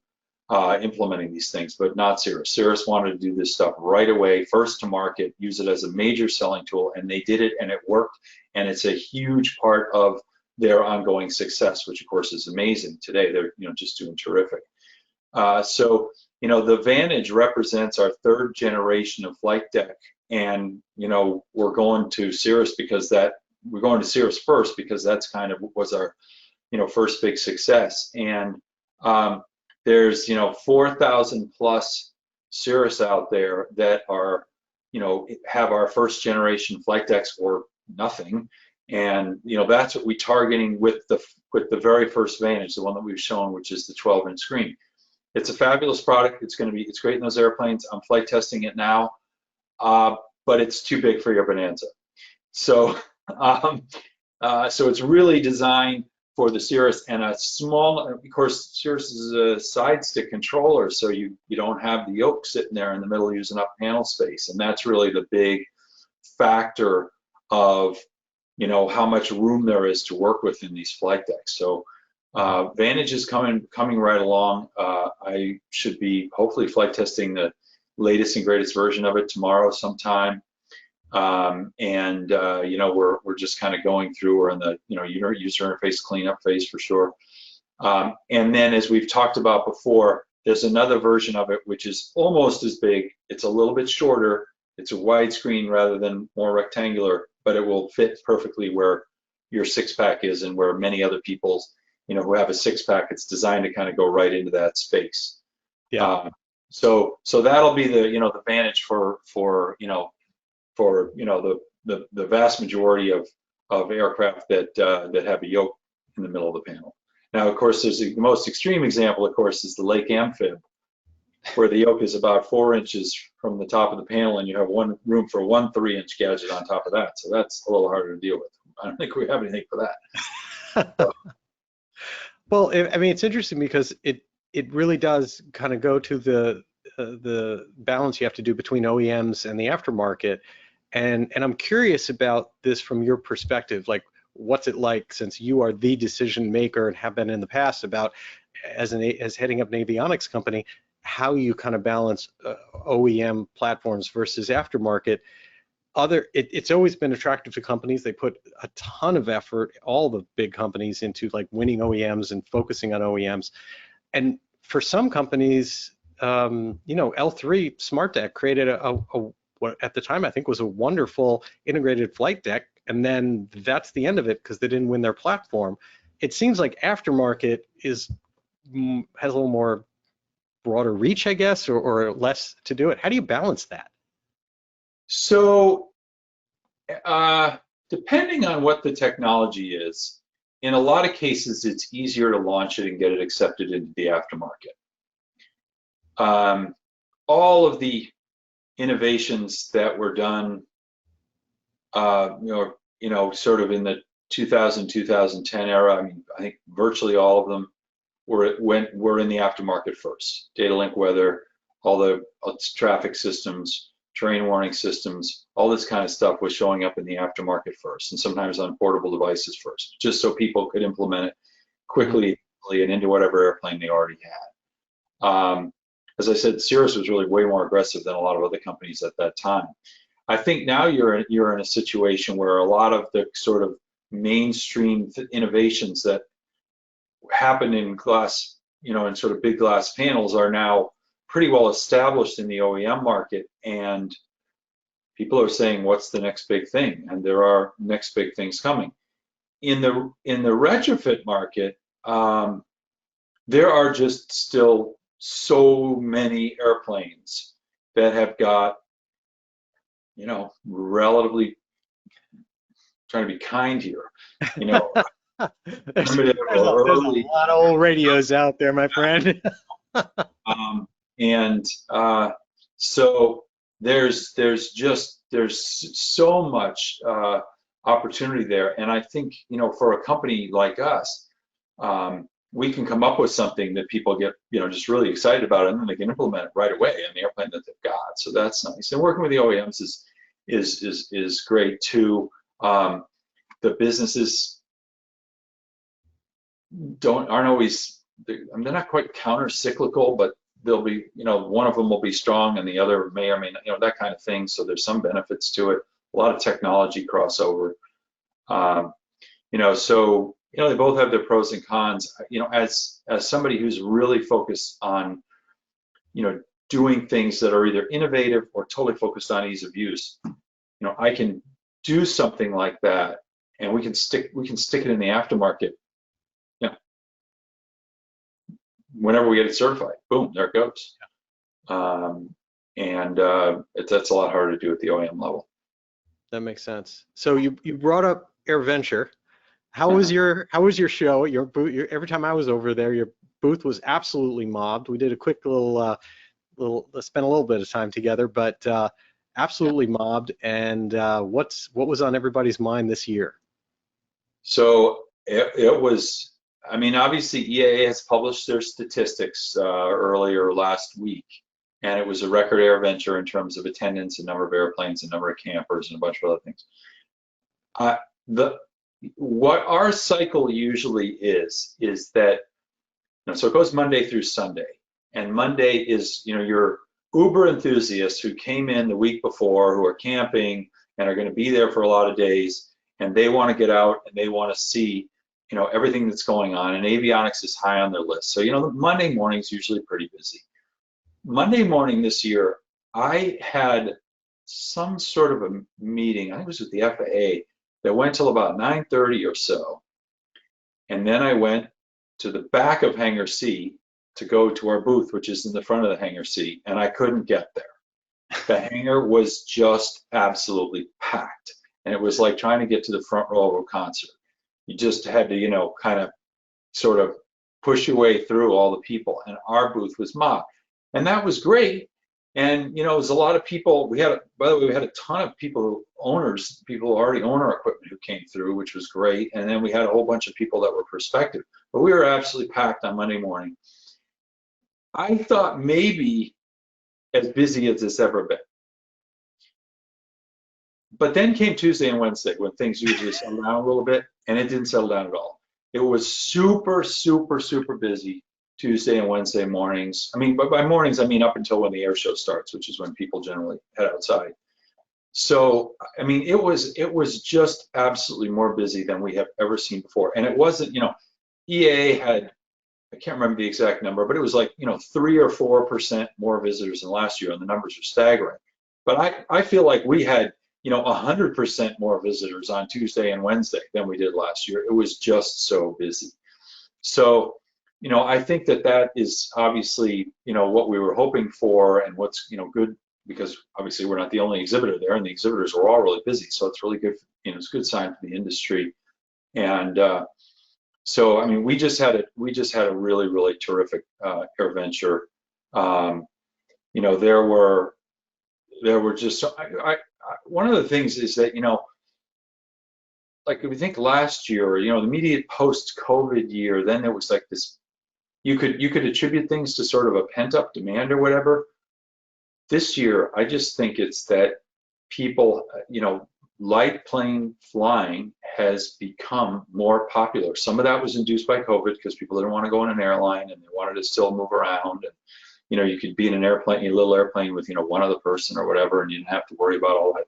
implementing these things, but not Cirrus. Cirrus wanted to do this stuff right away, first to market, use it as a major selling tool, and they did it, and it worked. And it's a huge part of their ongoing success, which of course is amazing. Today, they're just doing terrific. So, the Vantage represents our third generation of flight deck, and we're going to Cirrus first because that's kind of was our first big success. And there's 4,000 plus Cirrus out there that are have our first generation flight decks or nothing, and that's what we're targeting with the very first Vantage, the one that we've shown, which is the 12-inch screen. It's a fabulous product. It's great in those airplanes. I'm flight testing it now, but it's too big for your Bonanza. So so it's really designed for the Cirrus, and a small, of course, Cirrus is a side stick controller, so you don't have the yoke sitting there in the middle using up panel space, and that's really the big factor of how much room there is to work with in these flight decks. So Vantage is coming right along. I should be hopefully flight testing the latest and greatest version of it tomorrow sometime. We're just kind of going through. We're in the user interface cleanup phase for sure. And then, as we've talked about before, there's another version of it which is almost as big. It's a little bit shorter. It's a widescreen rather than more rectangular, but it will fit perfectly where your six-pack is and where many other people, who have a six-pack, it's designed to kind of go right into that space. Yeah. So that'll be the Vantage for the vast majority of aircraft that have a yoke in the middle of the panel. Now, of course, there's the most extreme example, of course, is the Lake Amphib, where the yoke is about 4 inches from the top of the panel, and you have room for one 3-inch gadget on top of that. So that's a little harder to deal with. I don't think we have anything for that. So. Well, I mean, it's interesting because it really does kind of go to the balance you have to do between OEMs and the aftermarket. And I'm curious about this from your perspective, like what's it like, since you are the decision maker and have been in the past, about as heading up an avionics company, how you kind of balance OEM platforms versus aftermarket. It's always been attractive to companies. They put a ton of effort, all the big companies, into like winning OEMs and focusing on OEMs. And for some companies, L3 Smart Deck created what at the time I think was a wonderful integrated flight deck, and then that's the end of it because they didn't win their platform. It seems like aftermarket has a little more broader reach, I guess, or less to do it. How do you balance that? So, depending on what the technology is, in a lot of cases, it's easier to launch it and get it accepted into the aftermarket. All of the innovations that were done, sort of in the 2010 era, I mean, I think virtually all of them were in the aftermarket first. Data link, weather, all the traffic systems, terrain warning systems, all this kind of stuff was showing up in the aftermarket first, and sometimes on portable devices first, just so people could implement it quickly and into whatever airplane they already had. As I said, Cirrus was really way more aggressive than a lot of other companies at that time. I think now you're in a situation where a lot of the sort of mainstream innovations that happen in glass, in sort of big glass panels, are now pretty well established in the OEM market, and people are saying, what's the next big thing? And there are next big things coming. In the retrofit market, there are just still so many airplanes that have got, relatively, trying to be kind here, there's, primitive or there's a early. lot of old radios out there, my friend. Um, and so there's so much opportunity there, and I think for a company like us, we can come up with something that people get just really excited about, and then they can implement it right away on the airplane that they've got. So that's nice. And working with the OEMs is great too. The businesses aren't always, I mean, they're not quite counter-cyclical, but they'll be, one of them will be strong and the other may or may not, that kind of thing. So there's some benefits to it. A lot of technology crossover. So they both have their pros and cons. As somebody who's really focused on, doing things that are either innovative or totally focused on ease of use, I can do something like that, and we can stick it in the aftermarket. Whenever we get it certified, boom, there it goes. That's a lot harder to do at the OEM level. That makes sense. So you brought up AirVenture. How was your show? Your booth. Every time I was over there, your booth was absolutely mobbed. We did a quick little spent a little bit of time together, but absolutely mobbed. And what was on everybody's mind this year? So it was. I mean, obviously EAA has published their statistics earlier last week, and it was a record AirVenture in terms of attendance and number of airplanes and number of campers and a bunch of other things. What our cycle usually is that, so it goes Monday through Sunday, and Monday is, your Uber enthusiasts who came in the week before, who are camping and are going to be there for a lot of days, and they want to get out and they want to see everything that's going on, and avionics is high on their list. So, the Monday morning's usually pretty busy. Monday morning this year, I had some sort of a meeting, I think it was with the FAA, that went till about 9:30 or so. And then I went to the back of Hangar C to go to our booth, which is in the front of the Hangar C, and I couldn't get there. The hangar was just absolutely packed. And it was like trying to get to the front row of a concert. You just had to, kind of sort of push your way through all the people, and our booth was mobbed. And that was great. And, it was a lot of people. By the way, we had a ton of people who already own our equipment who came through, which was great. And then we had a whole bunch of people that were prospective. But we were absolutely packed on Monday morning. I thought maybe as busy as it's ever been. But then came Tuesday and Wednesday, when things usually settle down a little bit, and it didn't settle down at all. It was super, super, super busy Tuesday and Wednesday mornings. I mean, but by mornings, I mean up until when the air show starts, which is when people generally head outside. So, I mean, it was just absolutely more busy than we have ever seen before. And it wasn't, EAA had, I can't remember the exact number, but it was like, 3 or 4% more visitors than last year, and the numbers are staggering. But I feel like we had 100% more visitors on Tuesday and Wednesday than we did last year. It was just so busy. So, I think that is obviously, what we were hoping for, and what's, good, because obviously we're not the only exhibitor there, and the exhibitors were all really busy. So it's really good, it's a good sign for the industry. And so, I mean, we just had a really, really terrific AirVenture. There were just, one of the things is that, like if we think last year, the immediate post-COVID year, then there was like this, you could attribute things to sort of a pent-up demand or whatever. This year, I just think it's that people, light plane flying has become more popular. Some of that was induced by COVID, because people didn't want to go in an airline and they wanted to still move around. And you could be in an airplane, a little airplane with one other person or whatever, and you didn't have to worry about all that,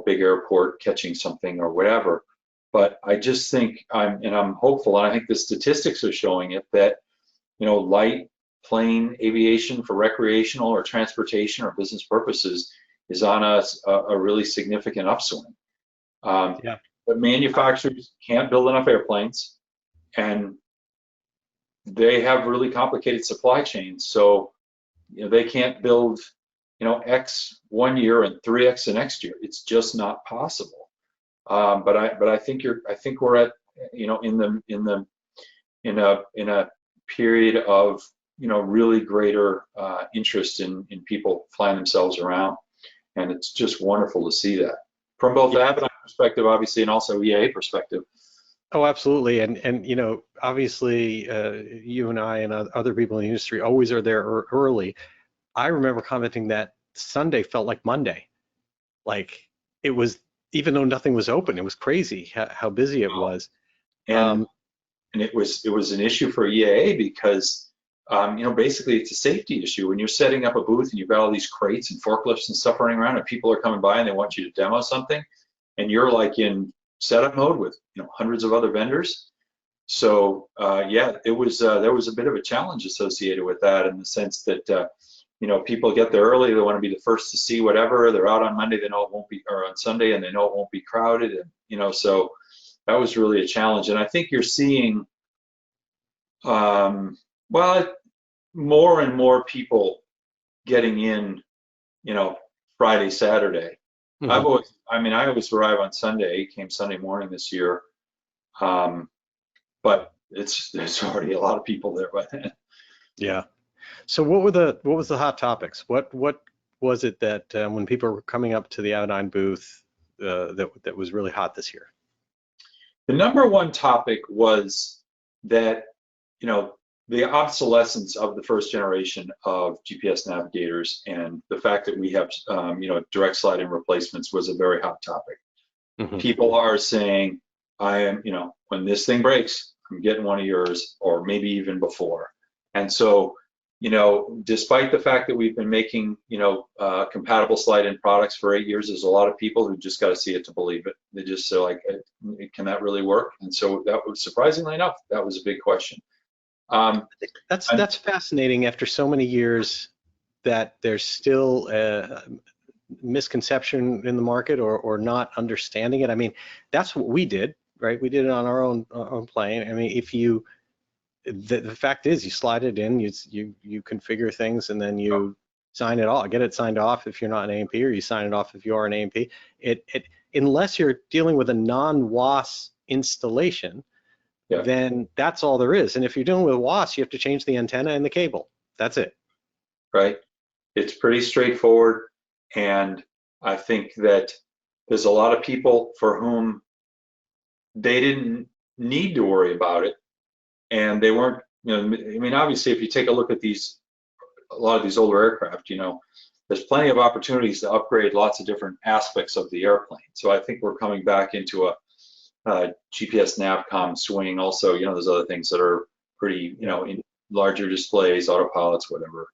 big airport catching something or whatever. But I just think I'm hopeful, and I think the statistics are showing it, that light plane aviation for recreational or transportation or business purposes is on a really significant upswing. But manufacturers can't build enough airplanes, and they have really complicated supply chains. So they can't build X one year and 3X the next year. It's just not possible. But I think we're at in a period of really greater interest in people flying themselves around, and it's just wonderful to see that from both the Avidyne perspective, obviously, and also EAA perspective. Oh, absolutely. And obviously, you and I and other people in the industry always are there early. I remember commenting that Sunday felt like Monday. Like it was, even though nothing was open, it was crazy how busy it was. And it was an issue for EAA because basically it's a safety issue. When you're setting up a booth and you've got all these crates and forklifts and stuff running around, and people are coming by and they want you to demo something, and you're like in setup mode with hundreds of other vendors. So yeah, there was a bit of a challenge associated with that, in the sense that people get there early, they want to be the first to see whatever. They're out on Monday, they know it won't be, or on Sunday, and they know it won't be crowded, and so that was really a challenge. And I think you're seeing more and more people getting in Friday, Saturday. Mm-hmm. I always arrive on Sunday, came Sunday morning this year, but there's already a lot of people there by then. Yeah. So what was the hot topics? What was it that when people were coming up to the Avidyne booth that was really hot this year? The number one topic was that the obsolescence of the first generation of GPS navigators, and the fact that we have direct slide-in replacements was a very hot topic. Mm-hmm. People are saying, when this thing breaks, I'm getting one of yours, or maybe even before. And so despite the fact that we've been making compatible slide-in products for 8 years, there's a lot of people who just got to see it to believe it. They just say, like, can that really work? And so that was, surprisingly enough, that was a big question. That's fascinating after so many years, that there's still a misconception in the market, or not understanding it. I mean, that's what we did, right? We did it on our own plane. I mean, the fact is, you slide it in, you configure things, and then you sign it off, get it signed off if you're not an AMP, or you sign it off if you are an AMP. Unless you're dealing with a non-WAS installation, then that's all there is. And if you're dealing with WAS, you have to change the antenna and the cable. That's it. Right. It's pretty straightforward. And I think that there's a lot of people for whom they didn't need to worry about it. And they weren't, obviously, if you take a look at a lot of these older aircraft, there's plenty of opportunities to upgrade lots of different aspects of the airplane. So I think we're coming back into a GPS navcom swing. Also, there's other things that are pretty, in larger displays, autopilots, whatever.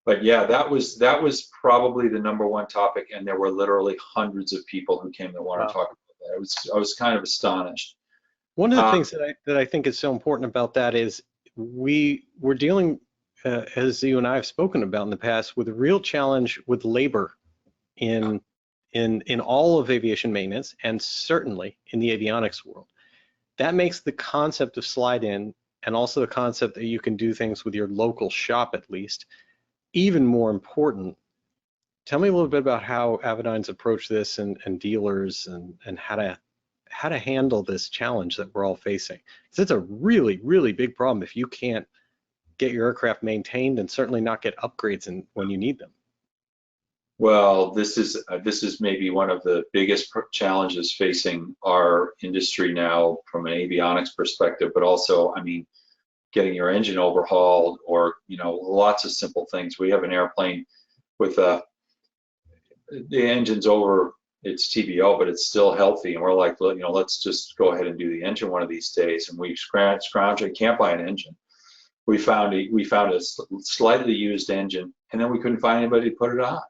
But yeah, that was probably the number one topic, and there were literally hundreds of people who came that wanted to talk about that. I was kind of astonished. One of the things that I think is so important about that is we're dealing, as you and I have spoken about in the past, with a real challenge with labor in all of aviation maintenance, and certainly in the avionics world. That makes the concept of slide-in, and also the concept that you can do things with your local shop, at least, even more important. Tell me a little bit about how Avidyne's approached this, and dealers, and how to handle this challenge that we're all facing. Because it's a really, really big problem if you can't get your aircraft maintained, and certainly not get upgrades when you need them. Well, this is maybe one of the biggest challenges facing our industry now from an avionics perspective, but also, getting your engine overhauled, or lots of simple things. We have an airplane with the engine's over its TBO, but it's still healthy, and we're like, let's just go ahead and do the engine one of these days. And we scrounge and can't buy an engine. We found a slightly used engine, and then we couldn't find anybody to put it on.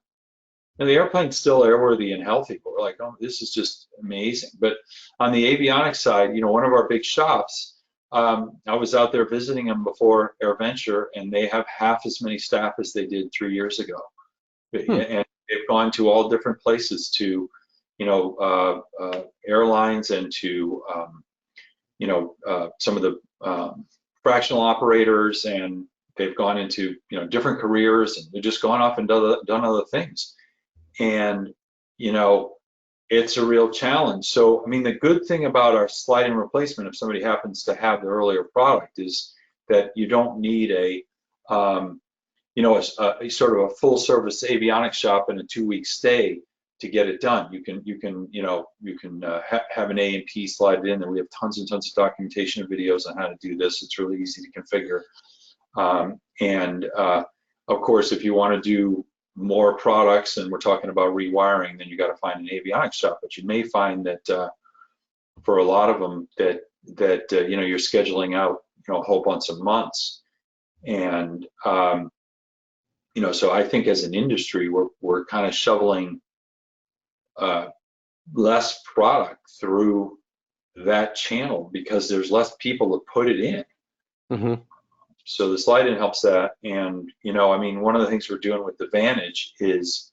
And the airplane's still airworthy and healthy, but we're like, oh, this is just amazing. But on the avionics side, one of our big shops, I was out there visiting them before AirVenture, and they have half as many staff as they did 3 years ago. And they've gone to all different places, to airlines, and to some of the fractional operators, and they've gone into different careers, and they've just gone off and done other things. And it's a real challenge. So, I mean, the good thing about our slide-in replacement, if somebody happens to have the earlier product, is that you don't need you know, a sort of a full-service avionics shop and a 2-week stay to get it done. You can, you know, have an A&P slide it in, and we have tons and tons of documentation and videos on how to do this. It's really easy to configure. Of course, if you want to do more products, and we're talking about rewiring, then you got to find an avionics shop. But you may find that for a lot of them that you know, you're scheduling out, you know, a whole bunch of months, and you know, so I think as an industry, we're kind of shoveling less product through that channel because there's less people to put it in. Mm-hmm. So the slide-in helps that. And, you know, I mean, one of the things we're doing with the Vantage is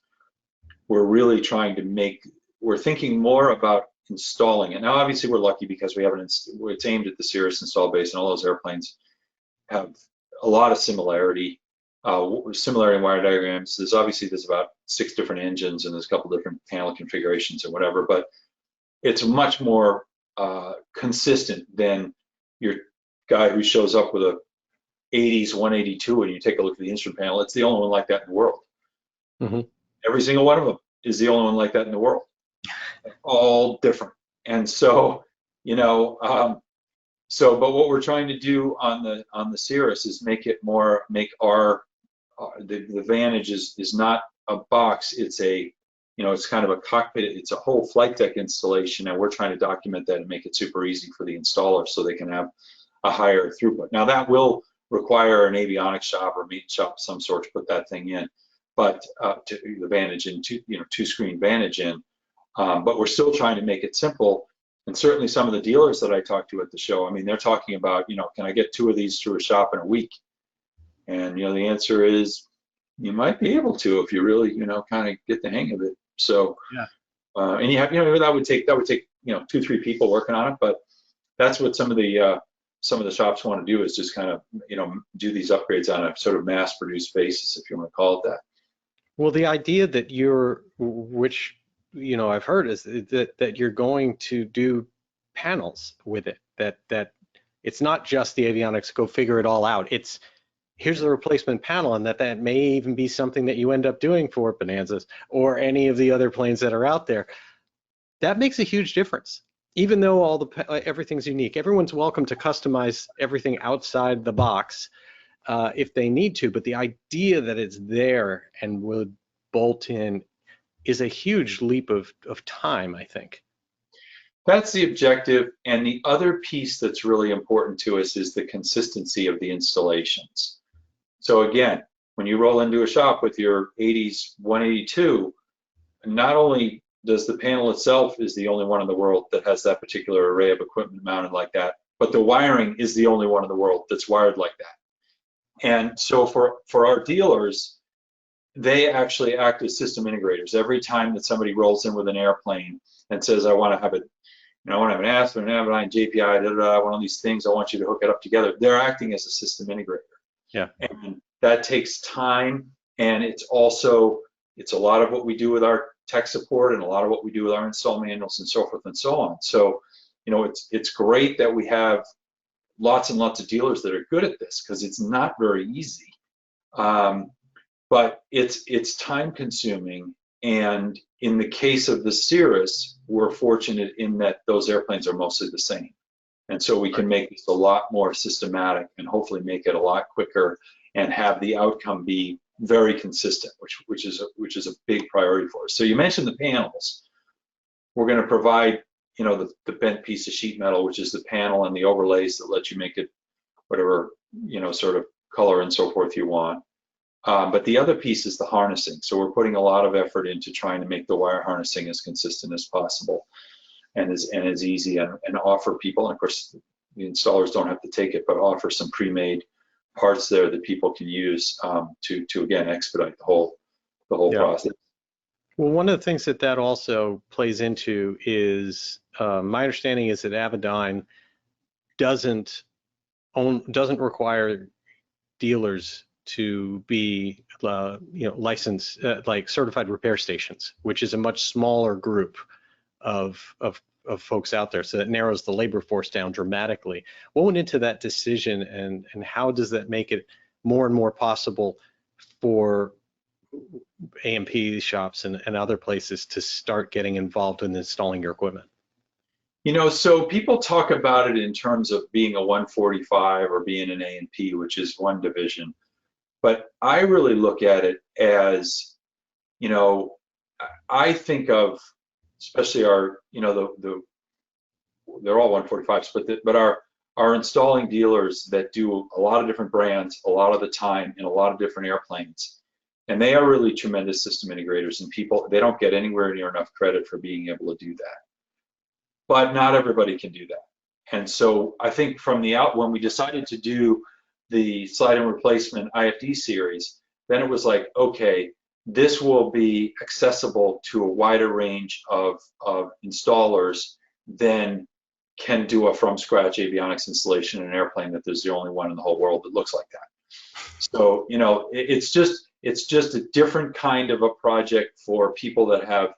we're really trying to we're thinking more about installing it. Now, obviously, we're lucky because we haven't, it's aimed at the Cirrus install base, and all those airplanes have a lot of similarity in wire diagrams. There's about 6 different engines, and there's a couple different panel configurations and whatever, but it's much more consistent than your guy who shows up with a 80s 182 and you take a look at the instrument panel. It's the only one like that in the world. Mm-hmm. Every single one of them is the only one like that in the world. All different. And so, you know, but what we're trying to do on the Cirrus is make our the Vantage is not a box. It's a, you know, it's kind of a cockpit. It's a whole flight deck installation, and we're trying to document that and make it super easy for the installer so they can have a higher throughput. Now that will require an avionics shop or maintenance shop of some sort to put that thing in, but to the Vantage in, you know, 2-screen Vantage in. But we're still trying to make it simple. And certainly some of the dealers that I talked to at the show, I mean, they're talking about, you know, can I get 2 of these through a shop in a week? And, you know, the answer is you might be able to if you really, you know, kind of get the hang of it. So, yeah. And you have, you know, that would take, you know, 2-3 people working on it. But that's what some of the shops want to do, is just kind of, you know, do these upgrades on a sort of mass-produced basis, if you want to call it that. Well, the idea that which, you know, I've heard is that you're going to do panels with it, that it's not just the avionics, go figure it all out. It's here's the replacement panel, and that may even be something that you end up doing for Bonanzas or any of the other planes that are out there. That makes a huge difference. Even though everything's unique, everyone's welcome to customize everything outside the box if they need to, but the idea that it's there and would bolt in is a huge leap of time, I think. That's the objective. And the other piece that's really important to us is the consistency of the installations. So again, when you roll into a shop with your 80s 182, not only does the panel itself is the only one in the world that has that particular array of equipment mounted like that, but the wiring is the only one in the world that's wired like that. And so for our dealers, they actually act as system integrators. Every time that somebody rolls in with an airplane and says, I want to have I want to have an Aspen, an Avidyne, JPI, I want all these things, I want you to hook it up together. They're acting as a system integrator. Yeah. And that takes time, and it's a lot of what we do with our tech support and a lot of what we do with our install manuals and so forth and so on. So, you know, it's great that we have lots and lots of dealers that are good at this, because it's not very easy. But it's time consuming. And in the case of the Cirrus, we're fortunate in that those airplanes are mostly the same. And so we can make this a lot more systematic and hopefully make it a lot quicker and have the outcome be very consistent, which is a big priority for us. So you mentioned the panels. We're going to provide, you know, the bent piece of sheet metal, which is the panel, and the overlays that let you make it whatever, you know, sort of color and so forth you want. But the other piece is the harnessing. So we're putting a lot of effort into trying to make the wire harnessing as consistent as possible and as easy, and offer people, and of course the installers don't have to take it, but offer some pre-made parts there that people can use to again expedite the whole process. Well, one of the things that also plays into is my understanding is that Avidyne doesn't require dealers to be you know, licensed like certified repair stations, which is a much smaller group of folks out there. So that narrows the labor force down dramatically. What went into that decision, and how does that make it more and more possible for A&P shops and other places to start getting involved in installing your equipment? You know, so people talk about it in terms of being a 145 or being an A&P, which is one division. But I really look at it as, you know, I think of, especially our, you know, they're all 145s, but our installing dealers that do a lot of different brands a lot of the time in a lot of different airplanes. And they are really tremendous system integrators, and people, they don't get anywhere near enough credit for being able to do that. But not everybody can do that. And so I think from the when we decided to do the slide and replacement IFD series, then it was like, okay, this will be accessible to a wider range of installers than can do a from scratch avionics installation in an airplane that there's the only one in the whole world that looks like that. So, you know, it's just a different kind of a project for people that have,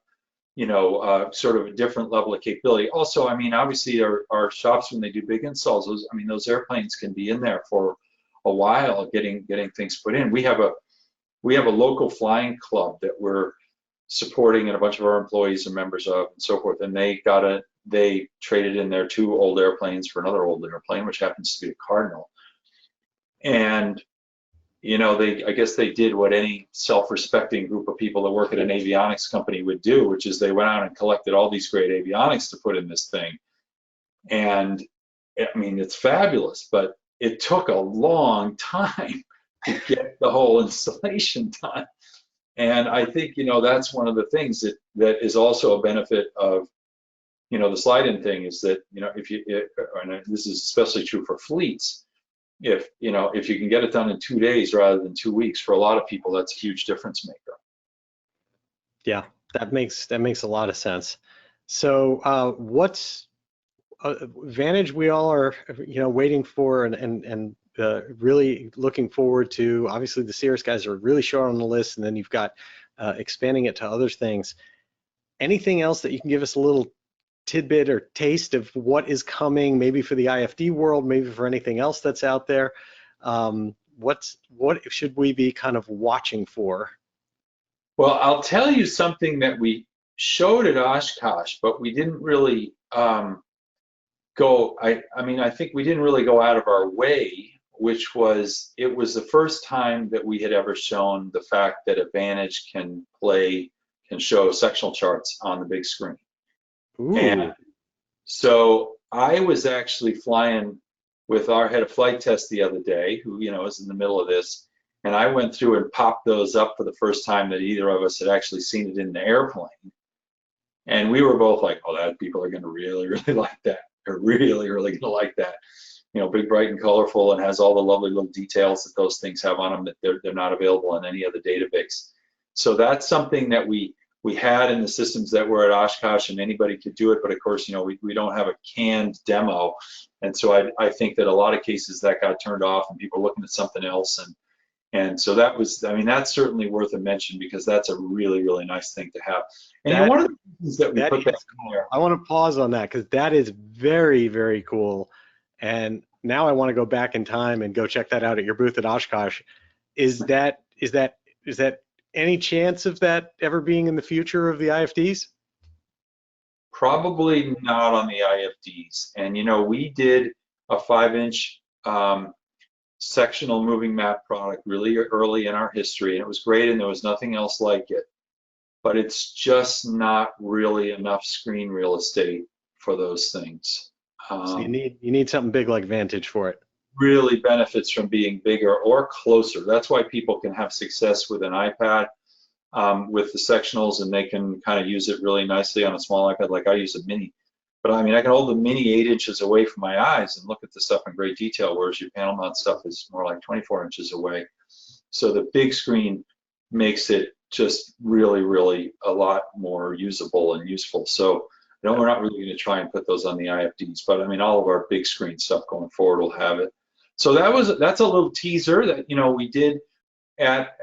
you know, sort of a different level of capability. Also, I mean, obviously our shops, when they do big installs, those airplanes can be in there for a while getting things put in. We have a local flying club that we're supporting, and a bunch of our employees are members of, and so forth. And they traded in their 2 old airplanes for another old airplane, which happens to be a Cardinal. And you know, I guess they did what any self-respecting group of people that work at an avionics company would do, which is they went out and collected all these great avionics to put in this thing. And I mean, it's fabulous, but it took a long time to get the whole installation done. And I think, you know, that's one of the things that is also a benefit of, you know, the slide-in thing, is that, you know, and this is especially true for fleets, if you can get it done in 2 days rather than 2 weeks, for a lot of people, that's a huge difference maker. Yeah, that makes a lot of sense. So what's Vantage we all are, you know, waiting for and really looking forward to? Obviously the Cirrus guys are really short on the list, and then you've got expanding it to other things. Anything else that you can give us a little tidbit or taste of what is coming, maybe for the IFD world, maybe for anything else that's out there? What should we be kind of watching for? Well, I'll tell you something that we showed at Oshkosh, but we didn't really I think we didn't really go out of our way, which was, it was the first time that we had ever shown the fact that a Vantage can show sectional charts on the big screen. Ooh. And so I was actually flying with our head of flight test the other day, who, you know, is in the middle of this, and I went through and popped those up for the first time that either of us had actually seen it in the airplane. And we were both like, oh, that people are going to really, really like that. They're really, really going to like that. You know, big, bright, and colorful, and has all the lovely little details that those things have on them that they're not available in any other database. So that's something that we had in the systems that were at Oshkosh, and anybody could do it, but of course, you know, we don't have a canned demo, and so I think that a lot of cases that got turned off and people looking at something else, and so that was, I mean, that's certainly worth a mention, because that's a really, really nice thing to have. And you know, one of the reasons that we put that in there, I want to pause on that, because that is very, very cool, and now I want to go back in time and go check that out at your booth at Oshkosh. Is that any chance of that ever being in the future of the IFDs? probably not on the IFDs. And you know, we did a 5-inch sectional moving map product really early in our history, and it was great, and there was nothing else like it. But it's just not really enough screen real estate for those things. So you need something big like Vantage for it. Really benefits from being bigger or closer. That's why people can have success with an iPad with the sectionals, and they can kind of use it really nicely on a small iPad. Like I use a mini, but I mean, I can hold the mini 8 inches away from my eyes and look at the stuff in great detail, whereas your panel mount stuff is more like 24 inches away. So the big screen makes it just really, really a lot more usable and useful. So no, we're not really going to try and put those on the IFDs, but I mean, all of our big screen stuff going forward will have it. So that's a little teaser that, you know, we did at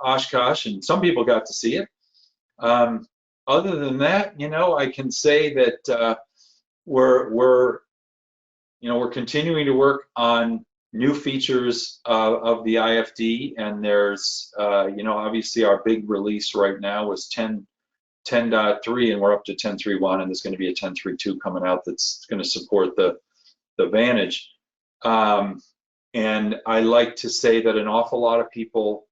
Oshkosh, and some people got to see it. other than that, I can say that we're continuing to work on new features of the IFD, and there's obviously our big release right now was 10.3, and we're up to 10.3.1, and there's going to be a 10.3.2 coming out that's going to support the Vantage. And I like to say that an awful lot of people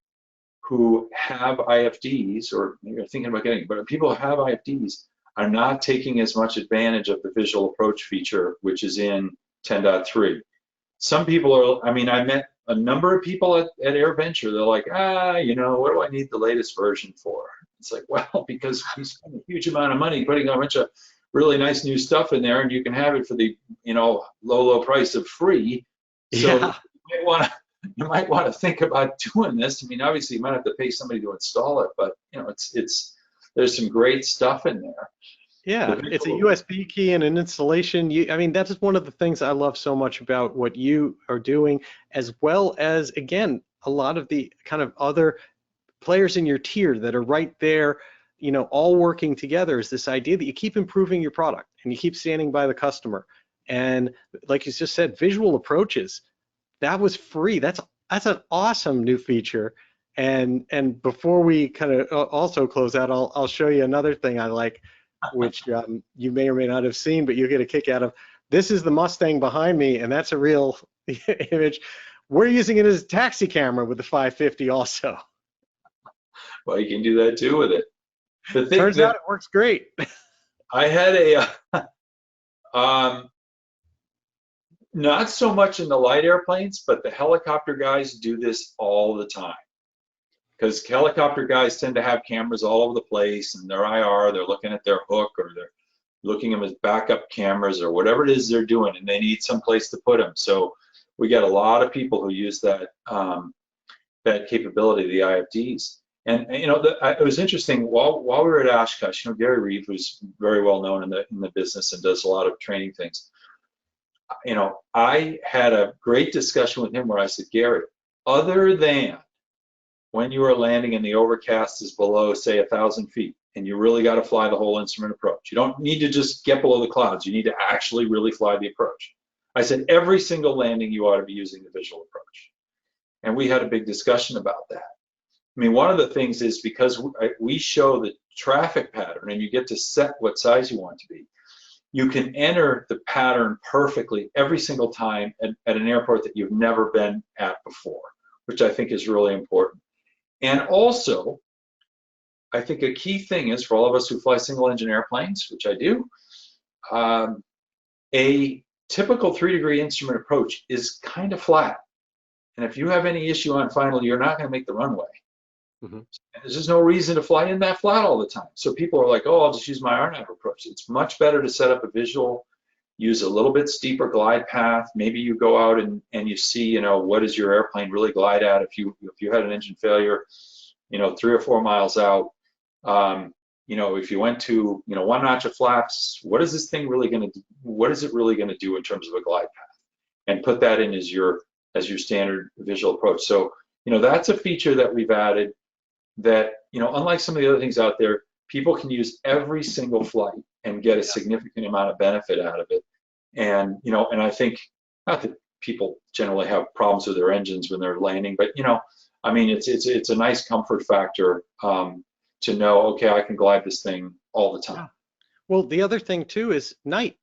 who have IFDs, or maybe are thinking about getting it, but people who have IFDs are not taking as much advantage of the visual approach feature, which is in 10.3. Some people are, I met a number of people at AirVenture, they're like, what do I need the latest version for? It's like, well, because we spend a huge amount of money putting a bunch of really nice new stuff in there, and you can have it for the, low price of free. So Yeah. you might want to think about doing this. Obviously you might have to pay somebody to install it, but there's some great stuff in there. Yeah, it's a USB key and an installation. That is one of the things I love so much about what you are doing, as well as, again, a lot of the kind of other players in your tier that are right there, all working together, is this idea that you keep improving your product and you keep standing by the customer. And like you just said, visual approaches, that was free. That's an awesome new feature. And before we kind of also close out, I'll show you another thing I like, which you may or may not have seen, but you'll get a kick out of. This is the Mustang behind me, and that's a real image. We're using it as a taxi camera with the 550 also. Well, you can do that too with it. Turns out it works great. I had not so much in the light airplanes, but the helicopter guys do this all the time. Because helicopter guys tend to have cameras all over the place, and their IR, they're looking at their hook, or they're looking at them as backup cameras, or whatever it is they're doing, and they need some place to put them. So we got a lot of people who use that that capability of the IFDs. And it was interesting while we were at Oshkosh. Gary Reeve, who's very well known in the business and does a lot of training things. I had a great discussion with him where I said, Gary, other than when you are landing and the overcast is below, say, 1,000 feet, and you really got to fly the whole instrument approach. You don't need to just get below the clouds. You need to actually really fly the approach. I said, every single landing you ought to be using the visual approach. And we had a big discussion about that. One of the things is because we show the traffic pattern and you get to set what size you want to be, you can enter the pattern perfectly every single time at an airport that you've never been at before, which I think is really important. And also, I think a key thing is for all of us who fly single engine airplanes, which I do, a typical 3-degree instrument approach is kind of flat. And if you have any issue on final, you're not going to make the runway. Mm-hmm. There's just no reason to fly in that flat all the time. So people are like, oh, I'll just use my RNAV approach. It's much better to set up a visual, use a little bit steeper glide path. Maybe you go out and you see, what does your airplane really glide at if you had an engine failure, 3 or 4 miles out. If you went to, 1 notch of flaps, what is this thing really going to do? What is it really going to do in terms of a glide path? And put that in as your standard visual approach. So, that's a feature that we've added that, unlike some of the other things out there, people can use every single flight and get a significant amount of benefit out of it. And, and I think, not that people generally have problems with their engines when they're landing, but, it's a nice comfort factor to know, okay, I can glide this thing all the time. Yeah. Well, the other thing too is night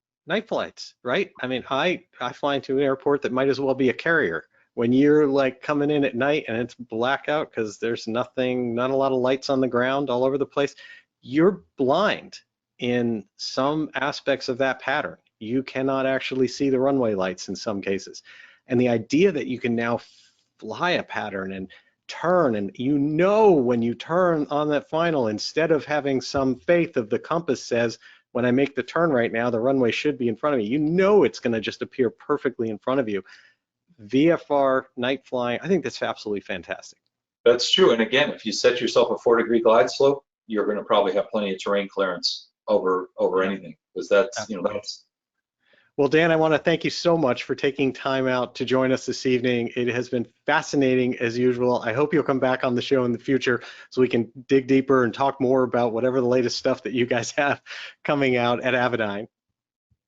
flights, right? I fly into an airport that might as well be a carrier. When you're like coming in at night and it's blackout because there's not a lot of lights on the ground all over the place, you're blind in some aspects of that pattern. You cannot actually see the runway lights in some cases. And the idea that you can now fly a pattern and turn, and when you turn on that final, instead of having some faith of the compass says, when I make the turn right now, the runway should be in front of me. It's going to just appear perfectly in front of you. VFR night flying, I think that's absolutely fantastic. That's true. And again, if you set yourself a 4-degree glide slope, you're going to probably have plenty of terrain clearance over anything, because that's, Well, Dan, I want to thank you so much for taking time out to join us this evening. It has been fascinating as usual. I hope you'll come back on the show in the future so we can dig deeper and talk more about whatever the latest stuff that you guys have coming out at Avidyne.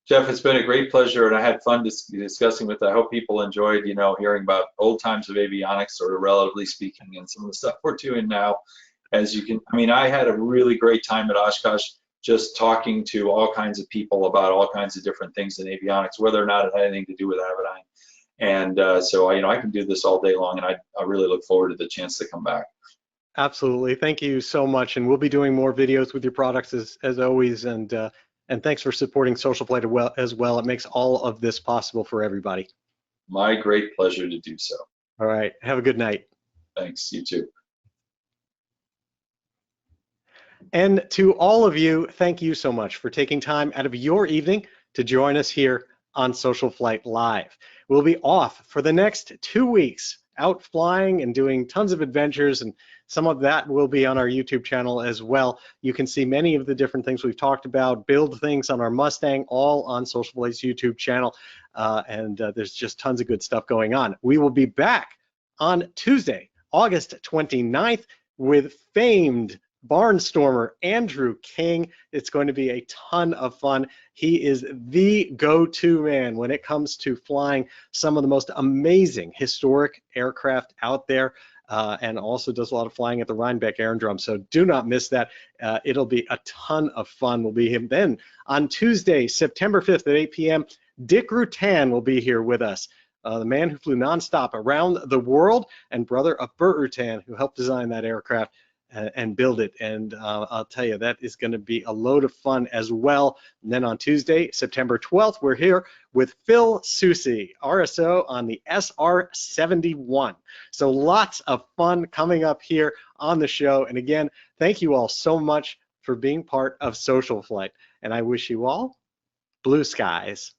Jeff, it's been a great pleasure, and I had fun discussing with. I hope people enjoyed, hearing about old times of avionics, sort of relatively speaking, and some of the stuff we're doing now. I had a really great time at Oshkosh, just talking to all kinds of people about all kinds of different things in avionics, whether or not it had anything to do with Avidyne. And so I can do this all day long, and I really look forward to the chance to come back. Absolutely. Thank you so much. And we'll be doing more videos with your products as always. And thanks for supporting SocialFlight as well. It makes all of this possible for everybody. My great pleasure to do so. All right. Have a good night. Thanks. You too. And to all of you, thank you so much for taking time out of your evening to join us here on SocialFlight Live. We'll be off for the next 2 weeks, out flying and doing tons of adventures, and some of that will be on our YouTube channel as well. You can see many of the different things we've talked about, build things on our Mustang, all on SocialFlight's YouTube channel, and there's just tons of good stuff going on. We will be back on Tuesday, August 29th, with famed barnstormer Andrew King. It's going to be a ton of fun. He is the go-to man when it comes to flying some of the most amazing historic aircraft out there, and also does a lot of flying at the Rhinebeck Aerodrome. So do not miss that. It'll be a ton of fun. Will be him. Then on Tuesday, September 5th at 8 p.m., Dick Rutan will be here with us. The man who flew nonstop around the world and brother of Burt Rutan, who helped design that aircraft and build it. And I'll tell you, that is going to be a load of fun as well. And then on Tuesday, September 12th, we're here with Phil Soucy, RSO on the SR-71. So lots of fun coming up here on the show. And again, thank you all so much for being part of SocialFlight. And I wish you all blue skies.